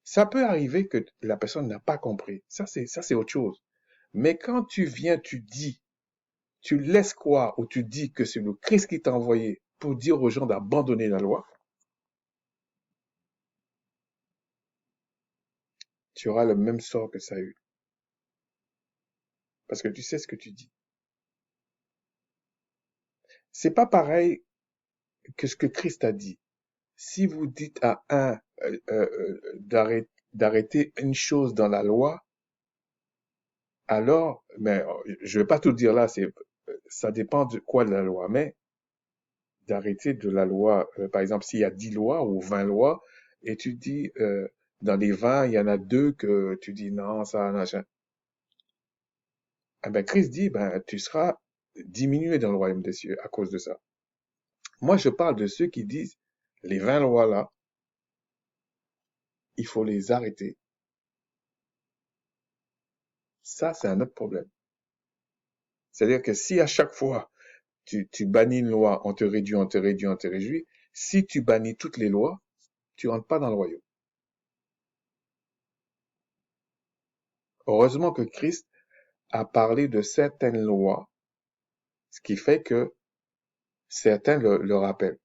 Ça peut arriver que la personne n'a pas compris. Ça, c'est autre chose. Mais quand tu viens, tu dis, tu laisses croire ou tu dis que c'est le Christ qui t'a envoyé pour dire aux gens d'abandonner la loi, tu auras le même sort que ça a eu. Parce que tu sais ce que tu dis. C'est pas pareil que ce que Christ a dit. Si vous dites à un d'arrêter une chose dans la loi, alors, mais je vais pas tout dire là, ça dépend de quoi de la loi, mais d'arrêter de la loi, par exemple, s'il y a 10 lois ou 20 lois, et tu dis, dans les 20, il y en a deux que tu dis non, ça, machin. Ah ben, Christ dit, ben, tu seras diminué dans le royaume des cieux à cause de ça. Moi, je parle de ceux qui disent, les 20 lois là, il faut les arrêter. Ça, c'est un autre problème. C'est-à-dire que si à chaque fois, tu bannis une loi, on te réduit, on te réduit, on te réduit, si tu bannis toutes les lois, tu rentres pas dans le royaume. Heureusement que Christ a parlé de certaines lois, ce qui fait que certains le rappellent.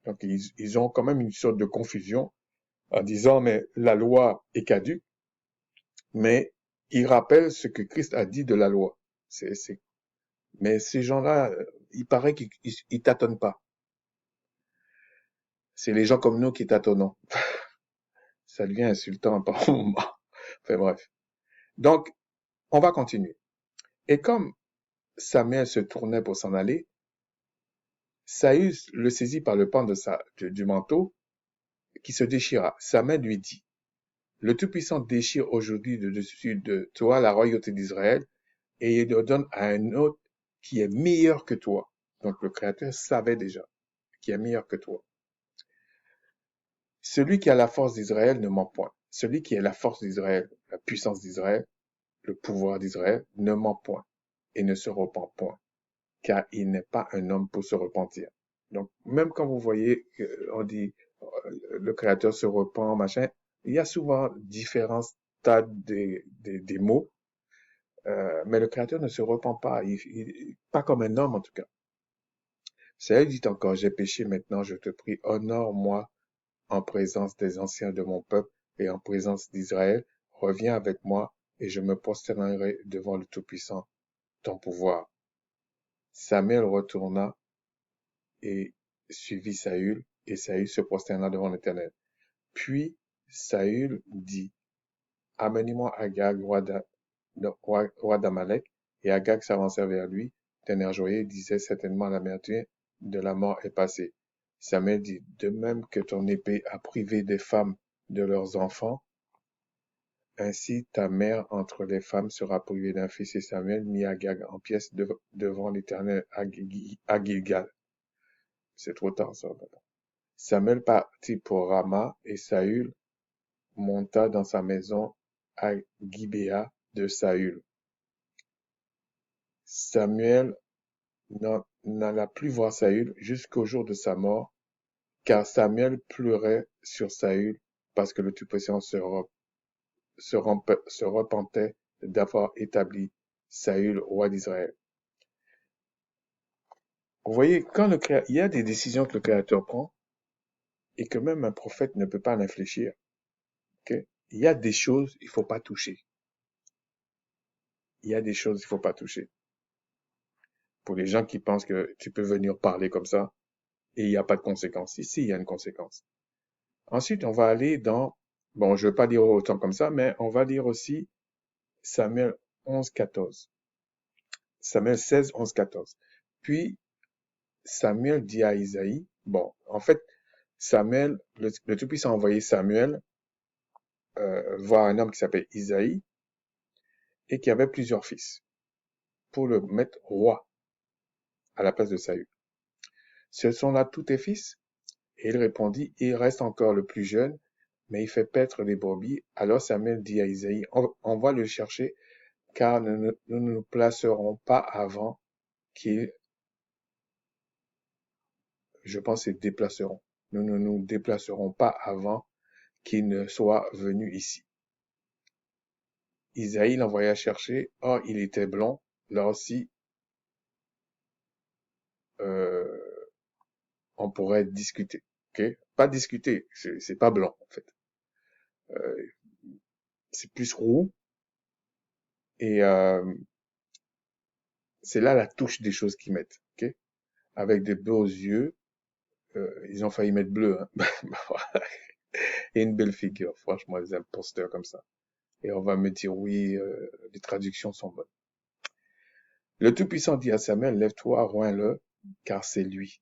Donc, ils ont quand même une sorte de confusion en disant, mais la loi est caduque, mais ils rappellent ce que Christ a dit de la loi. Mais ces gens-là, il paraît qu'ils tâtonnent pas. C'est les gens comme nous qui tâtonnons. Ça devient insultant par moment. Enfin bref. Donc, on va continuer. Et comme Samuel se tournait pour s'en aller, Saül le saisit par le pan du manteau qui se déchira. Samuel lui dit, le Tout-Puissant déchire aujourd'hui de dessus de toi la royauté d'Israël et il le donne à un autre qui est meilleur que toi. Donc le Créateur savait déjà qui est meilleur que toi. Celui qui a la force d'Israël ne ment point. Celui qui a la force d'Israël, la puissance d'Israël, le pouvoir d'Israël, ne ment point et ne se repent point, car il n'est pas un homme pour se repentir. Donc, même quand vous voyez, on dit, le Créateur se repent, machin, il y a souvent différents stades des mots, mais le Créateur ne se repent pas, pas comme un homme en tout cas. C'est dit encore, j'ai péché, maintenant je te prie, honore-moi en présence des anciens de mon peuple et en présence d'Israël, reviens avec moi et je me prosternerai devant le Tout-Puissant, ton pouvoir. Samuel retourna et suivit Saül, et Saül se prosterna devant l'Éternel. Puis Saül dit, amenez-moi Agag, roi d'Amalek, et Agag s'avança vers lui, d'un air joyeux, disait certainement l'amertume de la mort est passée. Samuel dit, de même que ton épée a privé des femmes de leurs enfants, ainsi ta mère entre les femmes sera privée d'un fils. Et Samuel mit Agag en pièces devant l'Éternel à Gilgal. C'est trop tard ça. Samuel partit pour Rama et Saül monta dans sa maison à Gibéa de Saül. Samuel n'alla plus voir Saül jusqu'au jour de sa mort, car Samuel pleurait sur Saül parce que le Tout-Puissant se repentait d'avoir établi Saül roi d'Israël. Vous voyez, il y a des décisions que le Créateur prend et que même un prophète ne peut pas en infléchir. Okay? Il y a des choses il faut pas toucher. Il y a des choses il faut pas toucher. Pour les gens qui pensent que tu peux venir parler comme ça et il n'y a pas de conséquence. Ici, il y a une conséquence. Ensuite, on va aller dans, bon, je ne vais pas lire autant comme ça, mais on va lire aussi Samuel 11, 14. Samuel 16, 11, 14. Puis, Samuel dit à Isaïe, bon, en fait, Samuel, le Tout-Puissant a envoyé Samuel voir un homme qui s'appelle Isaïe et qui avait plusieurs fils pour le mettre roi à la place de Saül. Ce sont là tous tes fils? Et il répondit, il reste encore le plus jeune, mais il fait paître les brebis. Alors Samuel dit à Isaïe, on va le chercher, car nous ne nous placerons pas avant qu'il, je pense, se déplaceront. Nous ne nous déplacerons pas avant qu'il ne soit venu ici. Isaïe l'envoya chercher. Or, il était blond. Là aussi, on pourrait discuter. Okay? Pas discuter, c'est pas blanc en fait. Euh, c'est plus roux. Et c'est là la touche des choses qu'ils mettent. Okay? Avec des beaux yeux. Ils ont failli mettre bleu. Hein? Et une belle figure. Franchement, les imposteurs comme ça. Et on va me dire, oui, les traductions sont bonnes. Le Tout-Puissant dit à Samuel, lève-toi, roins-le, car c'est lui.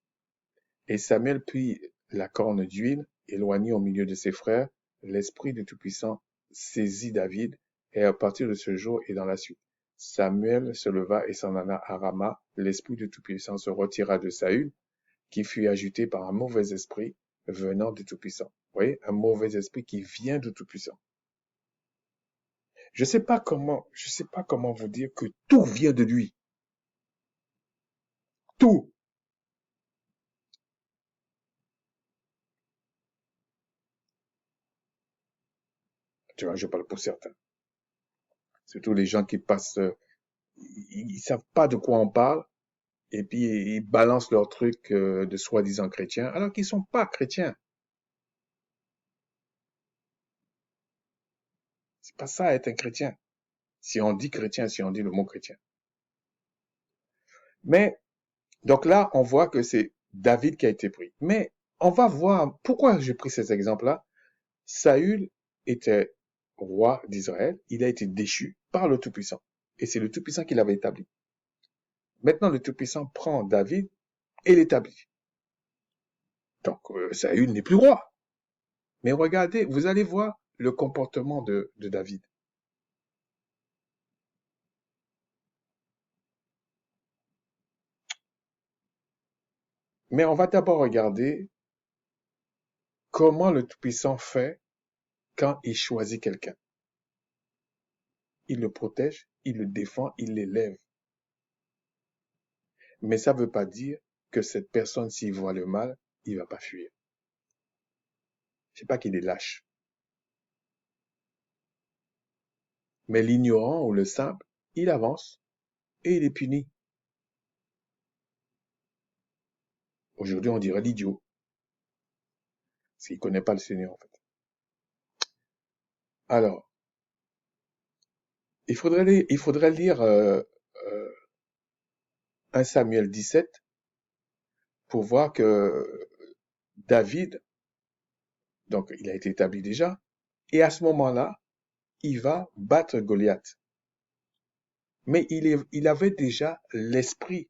Et Samuel prit la corne d'huile, éloigné au milieu de ses frères. L'Esprit du Tout-Puissant saisit David, Et à partir de ce jour et dans la suite, Samuel se leva et s'en alla à Rama. L'esprit du Tout-Puissant se retira de Saül, qui fut agité par un mauvais esprit venant du Tout-Puissant. Vous voyez, un mauvais esprit qui vient du Tout-Puissant. Je sais pas comment vous dire que tout vient de lui. Tout. Tu vois, je parle pour certains. Surtout les gens qui passent, ils savent pas de quoi on parle, et puis ils balancent leurs trucs de soi-disant chrétiens, alors qu'ils sont pas chrétiens. C'est pas ça être un chrétien. Si on dit chrétien, si on dit le mot chrétien. Mais, donc là, on voit que c'est David qui a été pris. Mais, on va voir, pourquoi j'ai pris ces exemples-là? Saül était roi d'Israël, il a été déchu par le Tout-Puissant. Et c'est le Tout-Puissant qui l'avait établi. Maintenant, le Tout-Puissant prend David et l'établit. Donc, Saül n'est plus roi. Mais regardez, vous allez voir le comportement de David. Mais on va d'abord regarder comment le Tout-Puissant fait quand il choisit quelqu'un. Il le protège, il le défend, il l'élève. Mais ça ne veut pas dire que cette personne, s'il voit le mal, il va pas fuir. C'est pas qu'il est lâche. Mais l'ignorant ou le simple, il avance et il est puni. Aujourd'hui, on dirait l'idiot. Parce qu'il connaît pas le Seigneur, en fait. Alors, il faudrait lire 1 Samuel 17 pour voir que David, donc il a été établi déjà, et à ce moment-là, il va battre Goliath. Mais il avait déjà l'esprit,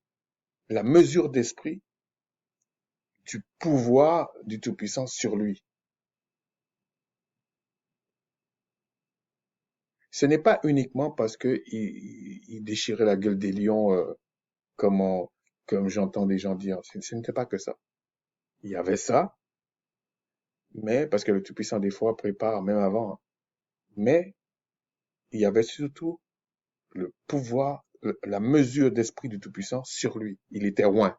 la mesure d'esprit du pouvoir du Tout-Puissant sur lui. Ce n'est pas uniquement parce que il déchirait la gueule des lions, comme, comme j'entends des gens dire. Ce n'était pas que ça. Il y avait ça, mais parce que le Tout-Puissant des fois prépare même avant. Hein. Mais il y avait surtout le pouvoir, la mesure d'esprit du Tout-Puissant sur lui. Il était oint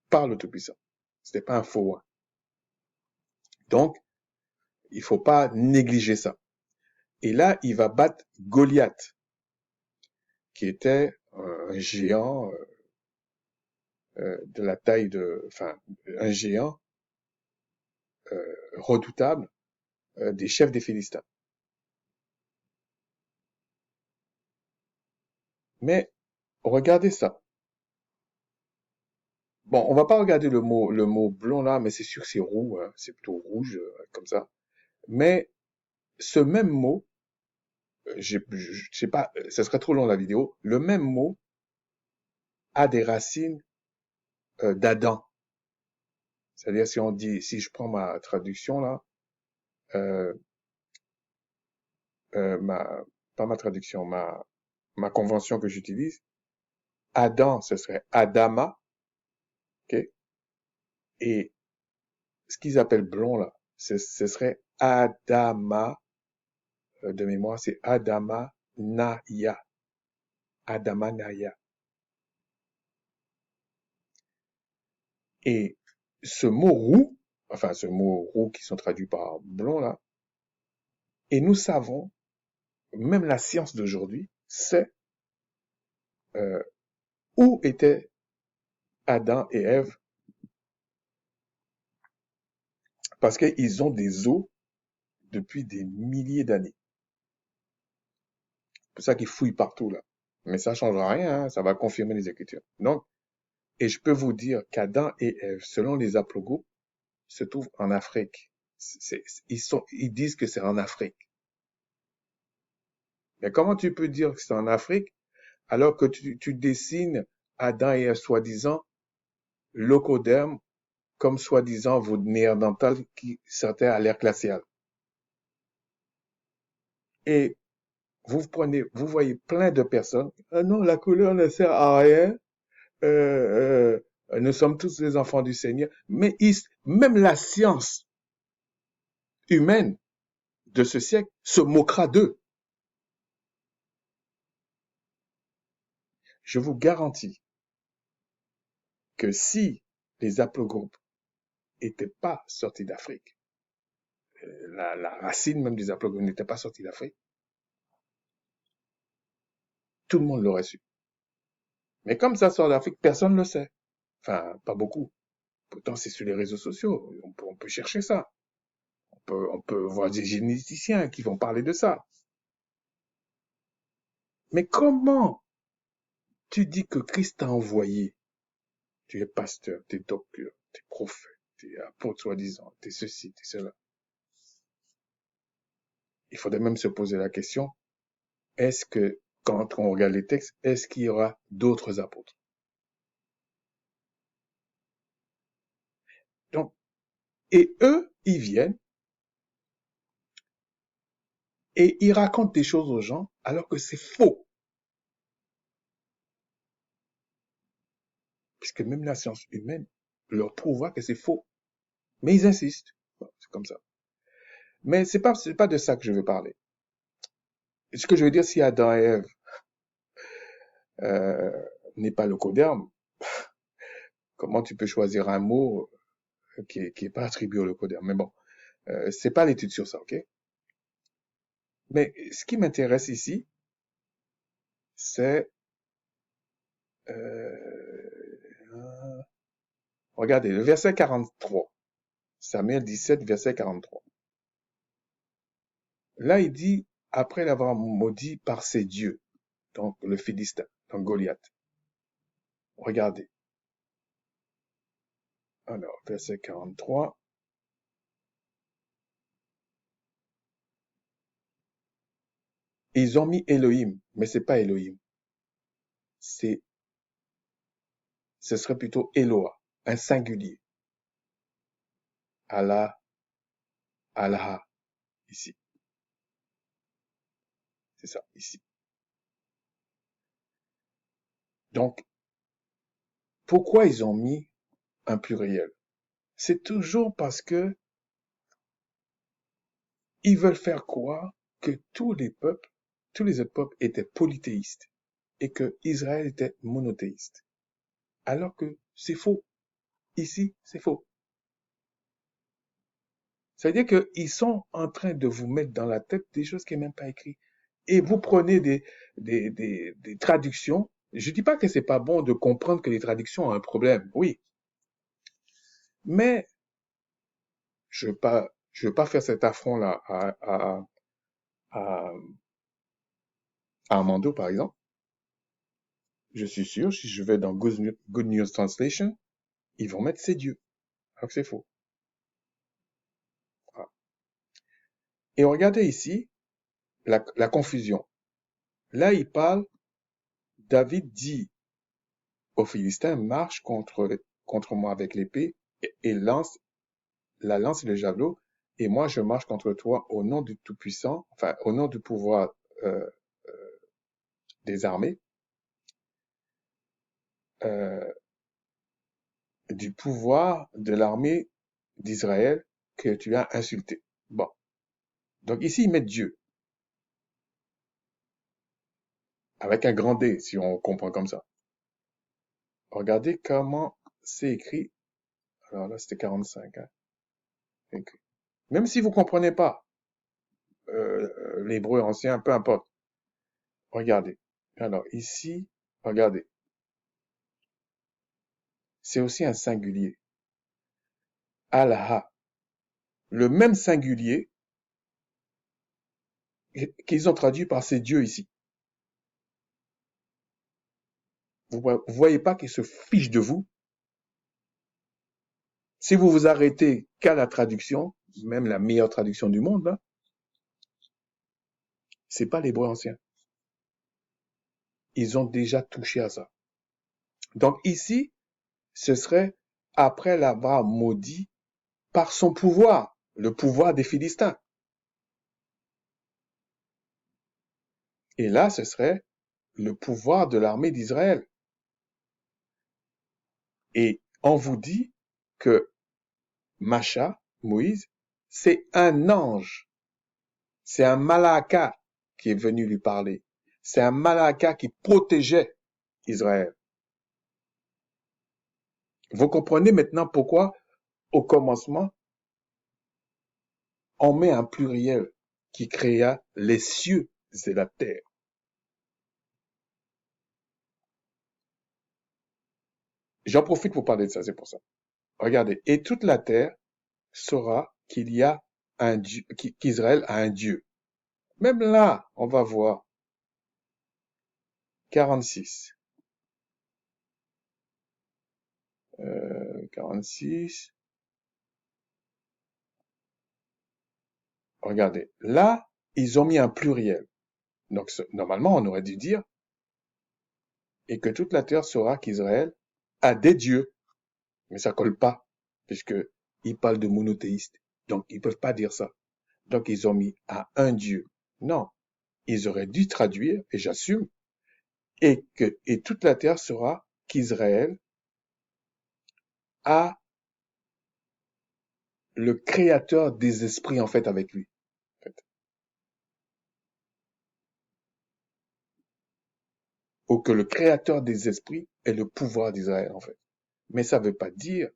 par le Tout-Puissant. C'était pas un faux oint. Donc, il faut pas négliger ça. Et là, il va battre Goliath, qui était un géant de la taille de, enfin, un géant redoutable des chefs des Philistins. Mais regardez ça. Bon, on va pas regarder le mot blond là, mais c'est sûr que c'est roux, hein, c'est plutôt rouge comme ça. Mais ce même mot, je sais pas, ça serait trop long la vidéo. Le même mot a des racines d'Adam. C'est-à-dire si on dit, si je prends ma traduction là, euh, ma, pas ma traduction, ma convention que j'utilise, Adam, ce serait Adama, ok? Et ce qu'ils appellent blond là, ce serait Adama, de mémoire, c'est Adama Naya. Adama Naya. Et ce mot roux, enfin ce mot roux qui sont traduits par blond là, et nous savons, même la science d'aujourd'hui, sait euh, où étaient Adam et Ève, parce qu'ils ont des os depuis des milliers d'années. C'est pour ça qu'ils fouillent partout là. Mais ça ne changera rien, hein, ça va confirmer les Écritures. Donc, et je peux vous dire qu'Adam et Ève, selon les haplogroupes, se trouvent en Afrique. Ils disent que c'est en Afrique. Mais comment tu peux dire que c'est en Afrique alors que tu dessines Adam et Ève soi-disant locoderme comme soi-disant vos néandertals qui sortaient à l'ère glaciale? Et vous voyez plein de personnes. Ah non, la couleur ne sert à rien. Nous sommes tous les enfants du Seigneur. Mais même la science humaine de ce siècle se moquera d'eux. Je vous garantis que si les haplogroupes n'étaient pas sortis d'Afrique, la racine même des haplogroupes n'était pas sortie d'Afrique, tout le monde l'aurait su. Mais comme ça sort d'Afrique, personne ne le sait. Enfin, pas beaucoup. Pourtant, c'est sur les réseaux sociaux. On peut chercher ça. On peut voir des généticiens qui vont parler de ça. Mais comment tu dis que Christ t'a envoyé? Tu es pasteur, tu es docteur, tu es prophète, tu es apôtre soi-disant, tu es ceci, tu es cela. Il faudrait même se poser la question, est-ce que, quand on regarde les textes, est-ce qu'il y aura d'autres apôtres? Donc, et eux, ils viennent et ils racontent des choses aux gens alors que c'est faux. Puisque même la science humaine leur prouvera que c'est faux. Mais ils insistent. Bon, c'est comme ça. Mais c'est pas de ça que je veux parler. Ce que je veux dire, si Adam et Ève euh, n'est pas le coderme, comment tu peux choisir un mot qui est pas attribué au coderme? Mais bon, c'est pas l'étude sur ça, ok? Mais ce qui m'intéresse ici, c'est regardez le verset 43. Samuel 17, verset 43. Là, il dit, après l'avoir maudit par ses dieux, donc le Philistin, donc Goliath. Regardez. Alors, verset 43. Ils ont mis Elohim, mais c'est pas Elohim. Ce serait plutôt Eloah, un singulier. Allah, Allah, ici. C'est ça, ici. Donc, pourquoi ils ont mis un pluriel? C'est toujours parce que ils veulent faire croire que tous les autres peuples étaient polythéistes et que Israël était monothéiste. Alors que c'est faux. Ici, c'est faux. C'est-à-dire qu'ils sont en train de vous mettre dans la tête des choses qui n'est même pas écrites. Et vous prenez des traductions. Je dis pas que c'est pas bon de comprendre que les traductions ont un problème. Oui. Mais je veux pas faire cet affront-là à Armando, par exemple. Je suis sûr, si je vais dans Good News Translation, ils vont mettre c'est Dieu. Alors que c'est faux. Voilà. Et regardez ici la confusion. Là, il parle, David dit aux Philistins, marche contre moi avec l'épée et lance la lance et le javelot, et moi je marche contre toi au nom du Tout-Puissant, enfin au nom du pouvoir euh, des armées, euh, du pouvoir de l'armée d'Israël que tu as insulté. Bon, donc ici ils mettent Dieu, avec un grand D, si on comprend comme ça. Regardez comment c'est écrit. Alors là, c'était 45. Hein. Okay. Même si vous comprenez pas l'hébreu ancien, peu importe. Regardez. Alors ici, regardez. C'est aussi un singulier. Allah. Le même singulier qu'ils ont traduit par ces dieux ici. Vous voyez pas qu'ils se fichent de vous? Si vous vous arrêtez qu'à la traduction, même la meilleure traduction du monde, là, c'est pas l'hébreu ancien. Ils ont déjà touché à ça. Donc ici, ce serait après l'avoir maudit par son pouvoir, le pouvoir des Philistins. Et là, ce serait le pouvoir de l'armée d'Israël. Et on vous dit que Macha, Moïse, c'est un ange. C'est un malaka qui est venu lui parler. C'est un malaka qui protégeait Israël. Vous comprenez maintenant pourquoi, au commencement, on met un pluriel qui créa les cieux et la terre. J'en profite pour parler de ça, c'est pour ça. Regardez, et toute la terre saura qu'il y a un Dieu, qu'Israël a un Dieu. Même là, on va voir 46. 46. Regardez, là, ils ont mis un pluriel. Donc, normalement, on aurait dû dire, et que toute la terre saura qu'Israël a des dieux. Mais ça colle pas, puisque ils parlent de monothéistes. Donc, ils peuvent pas dire ça. Donc, ils ont mis à un Dieu. Non. Ils auraient dû traduire, et j'assume, et toute la terre saura qu'Israël a le créateur des esprits, en fait, avec lui. En fait. Ou que le créateur des esprits est le pouvoir d'Israël, en fait. Mais ça veut pas dire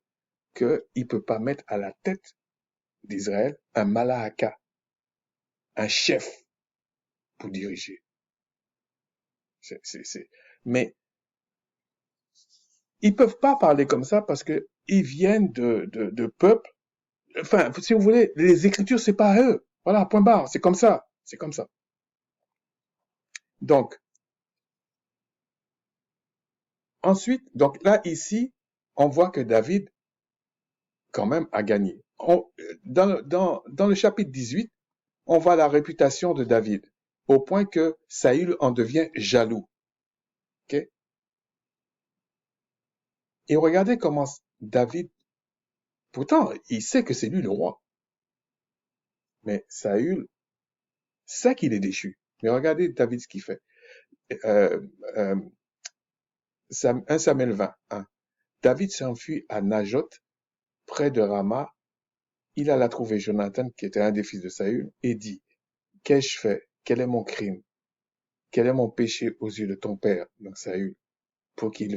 qu'il peut pas mettre à la tête d'Israël un malahaka, un chef pour diriger. Mais ils peuvent pas parler comme ça parce que ils viennent de peuples. Enfin, si vous voulez, les Écritures, c'est pas à eux. Voilà, point barre. C'est comme ça. C'est comme ça. Donc, ensuite, donc là, ici, on voit que David, quand même, a gagné. Dans le chapitre 18, on voit la réputation de David, au point que Saül en devient jaloux. Ok. Et regardez comment David, pourtant, il sait que c'est lui le roi. Mais Saül sait qu'il est déchu. Mais regardez David ce qu'il fait. Euh, euh, 1 Samuel 20, 1. David s'enfuit à Najot, près de Rama. Il alla trouver Jonathan, qui était un des fils de Saül, et dit, qu'ai-je fait? Quel est mon crime? Quel est mon péché aux yeux de ton père, donc Saül, pour qu'il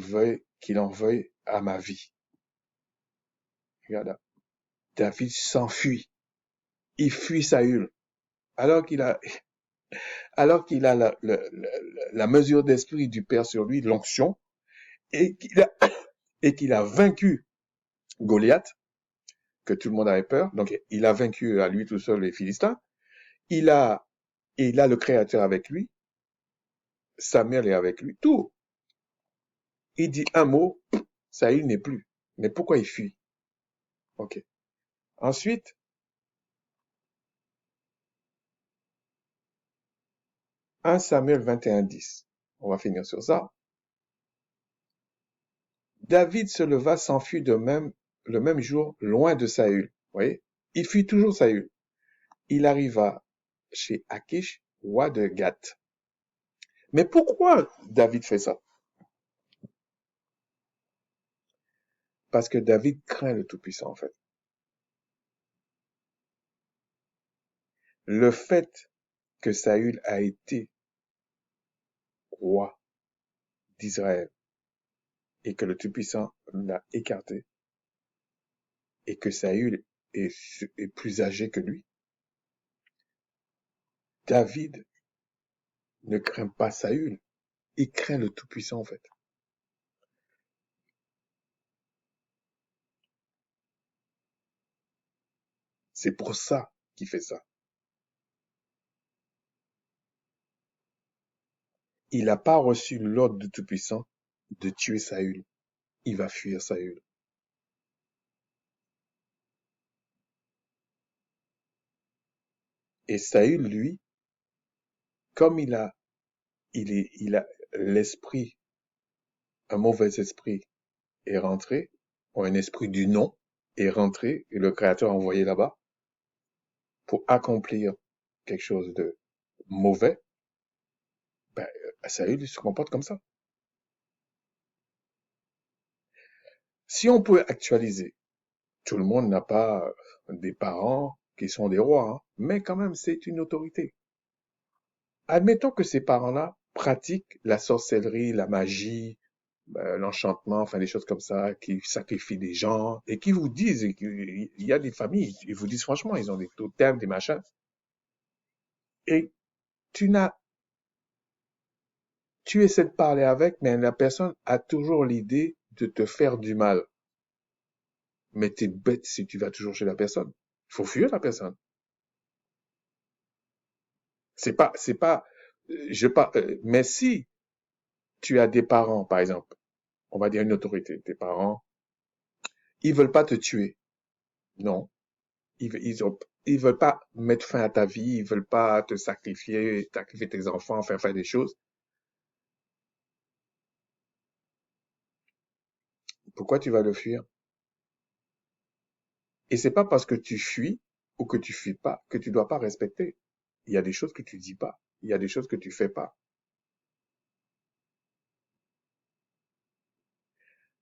en veuille à ma vie? Regarde, David s'enfuit. Il fuit Saül. Alors qu'il a, alors qu'il a la mesure d'esprit du Père sur lui, l'onction, et qu'il a vaincu Goliath, que tout le monde avait peur. Donc, il a vaincu à lui tout seul les Philistins. Il a, il a le Créateur avec lui. Samuel est avec lui. Tout. Il dit un mot, Saül n'est plus. Mais pourquoi il fuit? Ok. Ensuite, 1 Samuel 21, 10. On va finir sur ça. David se leva, s'enfuit le même jour, loin de Saül. Vous voyez? Il fuit toujours Saül. Il arriva chez Akish, roi de Gath. Mais pourquoi David fait ça? Parce que David craint le Tout-Puissant, en fait. Le fait que Saül a été roi d'Israël et que le Tout-Puissant l'a écarté et que Saül est plus âgé que lui, David ne craint pas Saül, il craint le Tout-Puissant, en fait. C'est pour ça qu'il fait ça. Il n'a pas reçu l'ordre du Tout-Puissant de tuer Saül. Il va fuir Saül. Et Saül, lui, comme il a l'esprit, un mauvais esprit est rentré, ou un esprit du non est rentré, et le Créateur a envoyé là-bas pour accomplir quelque chose de mauvais. ça, ils se comportent comme ça. Si on peut actualiser, tout le monde n'a pas des parents qui sont des rois, hein, mais quand même, c'est une autorité. Admettons que ces parents-là pratiquent la sorcellerie, la magie, l'enchantement, enfin des choses comme ça, qui sacrifient des gens et qui vous disent, et il y a des familles, ils vous disent franchement, ils ont des totems, des machins, et tu n'as, tu essaies de parler avec, mais la personne a toujours l'idée de te faire du mal. Mais t'es bête si tu vas toujours chez la personne. Il faut fuir la personne. C'est pas, mais si tu as des parents, par exemple, on va dire une autorité, tes parents, ils veulent pas te tuer. Non. Ils veulent pas mettre fin à ta vie, ils veulent pas te sacrifier, sacrifier tes enfants, faire des choses. Pourquoi tu vas le fuir? Et c'est pas parce que tu fuis ou que tu fuis pas que tu dois pas respecter. Il y a des choses que tu dis pas. Il y a des choses que tu fais pas.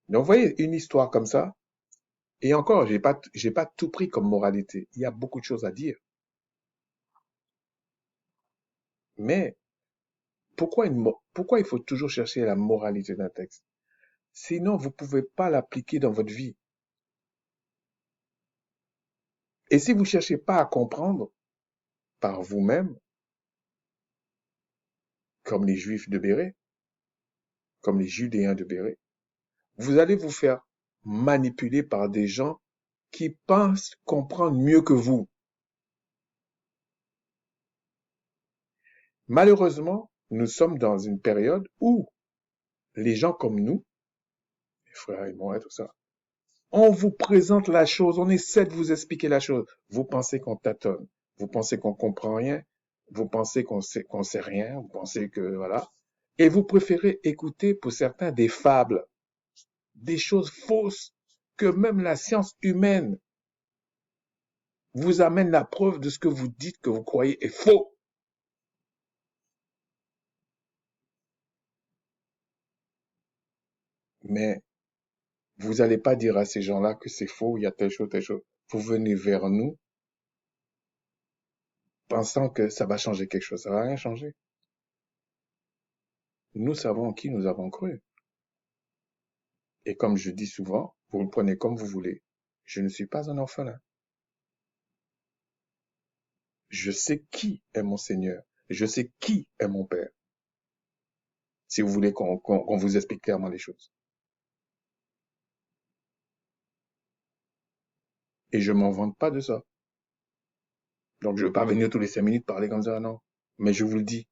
Donc, vous voyez, une histoire comme ça, et encore, j'ai pas tout pris comme moralité. Il y a beaucoup de choses à dire. Mais, pourquoi il faut toujours chercher la moralité d'un texte? Sinon, vous pouvez pas l'appliquer dans votre vie. Et si vous cherchez pas à comprendre par vous-même, comme les Juifs de Béret, comme les Judéens de Béret, vous allez vous faire manipuler par des gens qui pensent comprendre mieux que vous. Malheureusement, nous sommes dans une période où les gens comme nous, mes frères et moi et tout ça, on vous présente la chose, on essaie de vous expliquer la chose. Vous pensez qu'on tâtonne, vous pensez qu'on comprend rien, vous pensez qu'on sait rien, vous pensez que voilà. Et vous préférez écouter pour certains des fables, des choses fausses que même la science humaine vous amène la preuve de ce que vous dites que vous croyez est faux. Mais vous n'allez pas dire à ces gens-là que c'est faux, il y a telle chose, telle chose. Vous venez vers nous pensant que ça va changer quelque chose. Ça va rien changer. Nous savons en qui nous avons cru. Et comme je dis souvent, vous le prenez comme vous voulez. Je ne suis pas un orphelin. Je sais qui est mon Seigneur. Je sais qui est mon Père. Si vous voulez qu'on vous explique clairement les choses. Et je m'en vante pas de ça. Donc je ne veux pas venir tous les 5 minutes parler comme ça, non. Mais je vous le dis.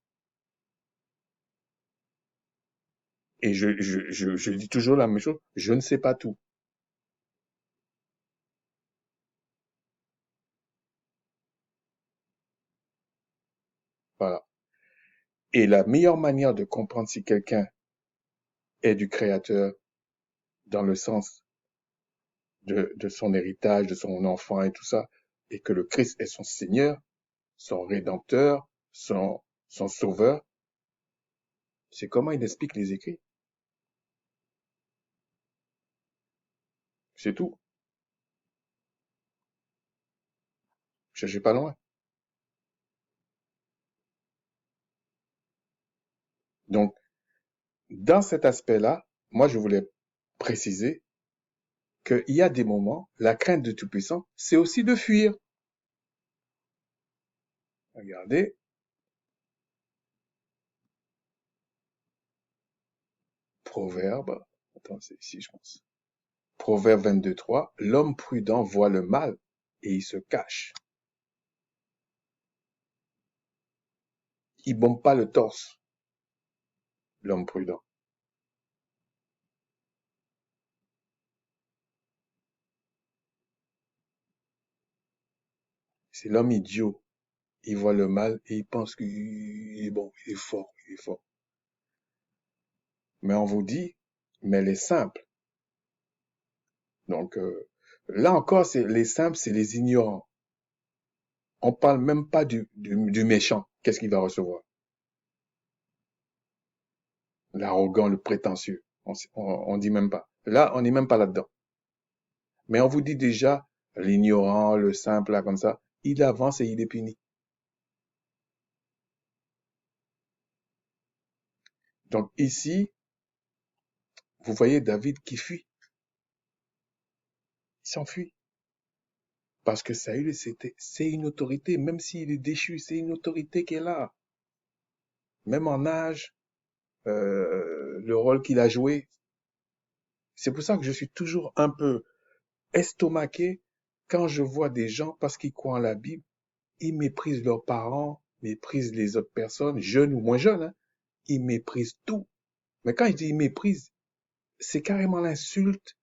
Et je dis toujours la même chose. Je ne sais pas tout. Voilà. Et la meilleure manière de comprendre si quelqu'un est du Créateur dans le sens de son héritage, de son enfant et tout ça, et que le Christ est son Seigneur, son Rédempteur, son Sauveur, c'est comment il explique les écrits. C'est tout. Cherchez pas loin. Donc, dans cet aspect-là, moi, je voulais préciser qu'il y a des moments, la crainte de Tout-Puissant, c'est aussi de fuir. Regardez, Proverbe, attends, c'est ici, je pense. Proverbe 22:3, l'homme prudent voit le mal et il se cache. Il bombe pas le torse, l'homme prudent. C'est l'homme idiot. Il voit le mal et il pense qu'il est bon, il est fort, il est fort. Mais on vous dit, mais les simples. Donc là encore, c'est les simples, c'est les ignorants. On parle même pas du méchant. Qu'est-ce qu'il va recevoir? l'arrogant, le prétentieux. On dit même pas. Là, on n'est même pas là-dedans. Mais on vous dit déjà, l'ignorant, le simple, là, comme ça, il avance et il est puni. Donc ici, vous voyez David qui fuit. Il s'enfuit. Parce que Saül, c'est une autorité, même s'il est déchu, c'est une autorité qui est là. Même en âge, le rôle qu'il a joué. C'est pour ça que je suis toujours un peu estomaqué quand je vois des gens, parce qu'ils croient en la Bible, ils méprisent leurs parents, méprisent les autres personnes, jeunes ou moins jeunes, hein. Ils méprisent tout. Mais quand je dis ils méprisent, c'est carrément l'insulte,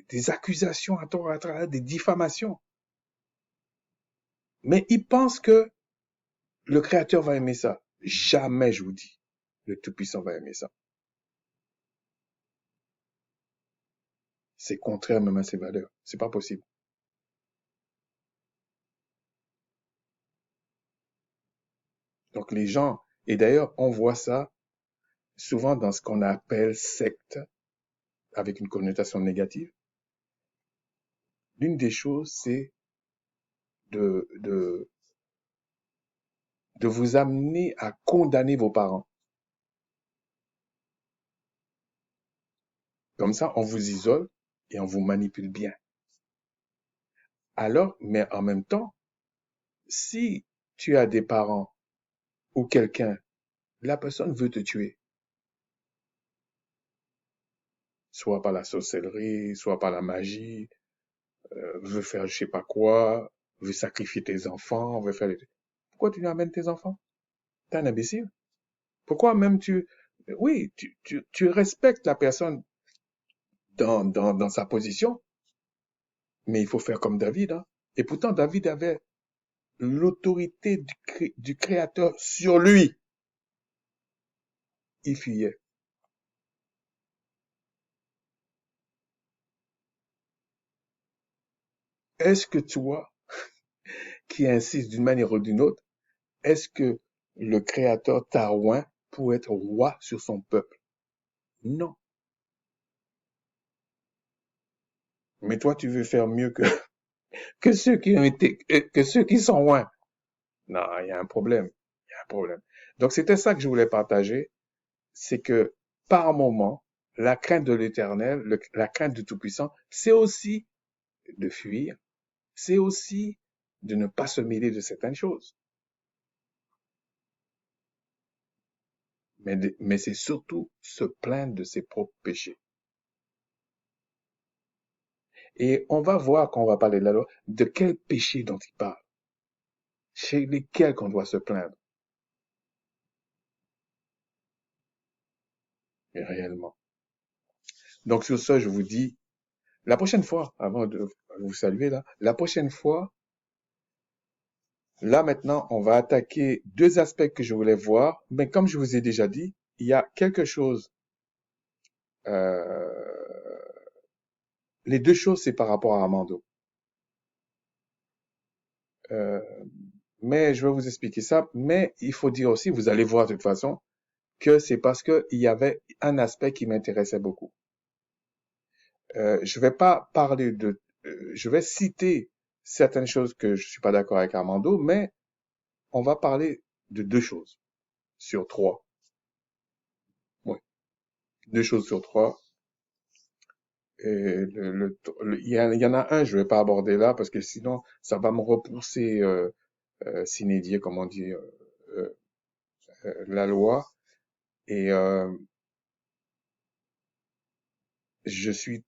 des accusations à tort à travers, des diffamations. Mais ils pensent que le Créateur va aimer ça. Jamais, je vous dis, le Tout-Puissant va aimer ça. C'est contraire même à ses valeurs. C'est pas possible. Donc les gens, et d'ailleurs, on voit ça souvent dans ce qu'on appelle secte, avec une connotation négative. L'une des choses, c'est de, de, de vous amener à condamner vos parents. Comme ça, on vous isole et on vous manipule bien. Alors, mais en même temps, si tu as des parents ou quelqu'un, la personne veut te tuer, soit par la sorcellerie, soit par la magie, veut faire je sais pas quoi, veut sacrifier tes enfants, veut faire... Pourquoi tu lui amènes tes enfants? T'es un imbécile. Pourquoi même tu... Oui, tu respectes la personne dans sa position, mais il faut faire comme David, hein. Et pourtant, David avait l'autorité du Créateur sur lui. Il fuyait. Est-ce que toi, qui insistes d'une manière ou d'une autre, est-ce que le Créateur t'a oint pour être roi sur son peuple? Non. Mais toi, tu veux faire mieux que ceux qui ont été, que ceux qui sont loin. Non, il y a un problème. Il y a un problème. Donc, c'était ça que je voulais partager. C'est que, par moment, la crainte de l'éternel, la crainte du Tout-Puissant, c'est aussi de fuir. C'est aussi de ne pas se mêler de certaines choses. Mais c'est surtout se plaindre de ses propres péchés. Et on va voir quand on va parler de la loi, de quel péché dont il parle. Chez lesquels qu'on doit se plaindre, réellement. Donc, sur ça, je vous dis, la prochaine fois, avant de vous saluer là, la prochaine fois, là maintenant, on va attaquer deux aspects que je voulais voir. Mais comme je vous ai déjà dit, il y a quelque chose. euh, les deux choses, c'est par rapport à Armando. Euh, mais je vais vous expliquer ça. Mais il faut dire aussi, vous allez voir de toute façon, que c'est parce qu'il y avait un aspect qui m'intéressait beaucoup. Je vais pas parler je vais citer certaines choses que je suis pas d'accord avec Armando, mais on va parler de deux choses sur trois. Oui, deux choses sur trois. Et il y en a un, je vais pas aborder là parce que sinon, ça va me repousser, sine die, comme on dit, euh, la loi. Et je suis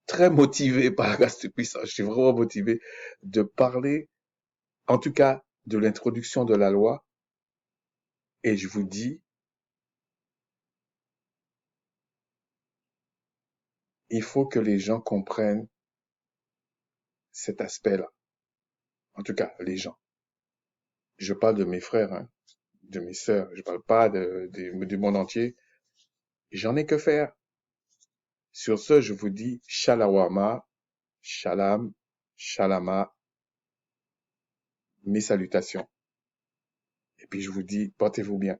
très motivé par la puissance. Je suis vraiment motivé de parler, en tout cas, de l'introduction de la loi. Et je vous dis, il faut que les gens comprennent cet aspect-là. En tout cas, les gens. Je parle de mes frères, hein, de mes sœurs. Je parle pas du monde entier. J'en ai que faire. Sur ce, je vous dis Shalawama, Shalom, Shalama, mes salutations. Et puis je vous dis, portez-vous bien.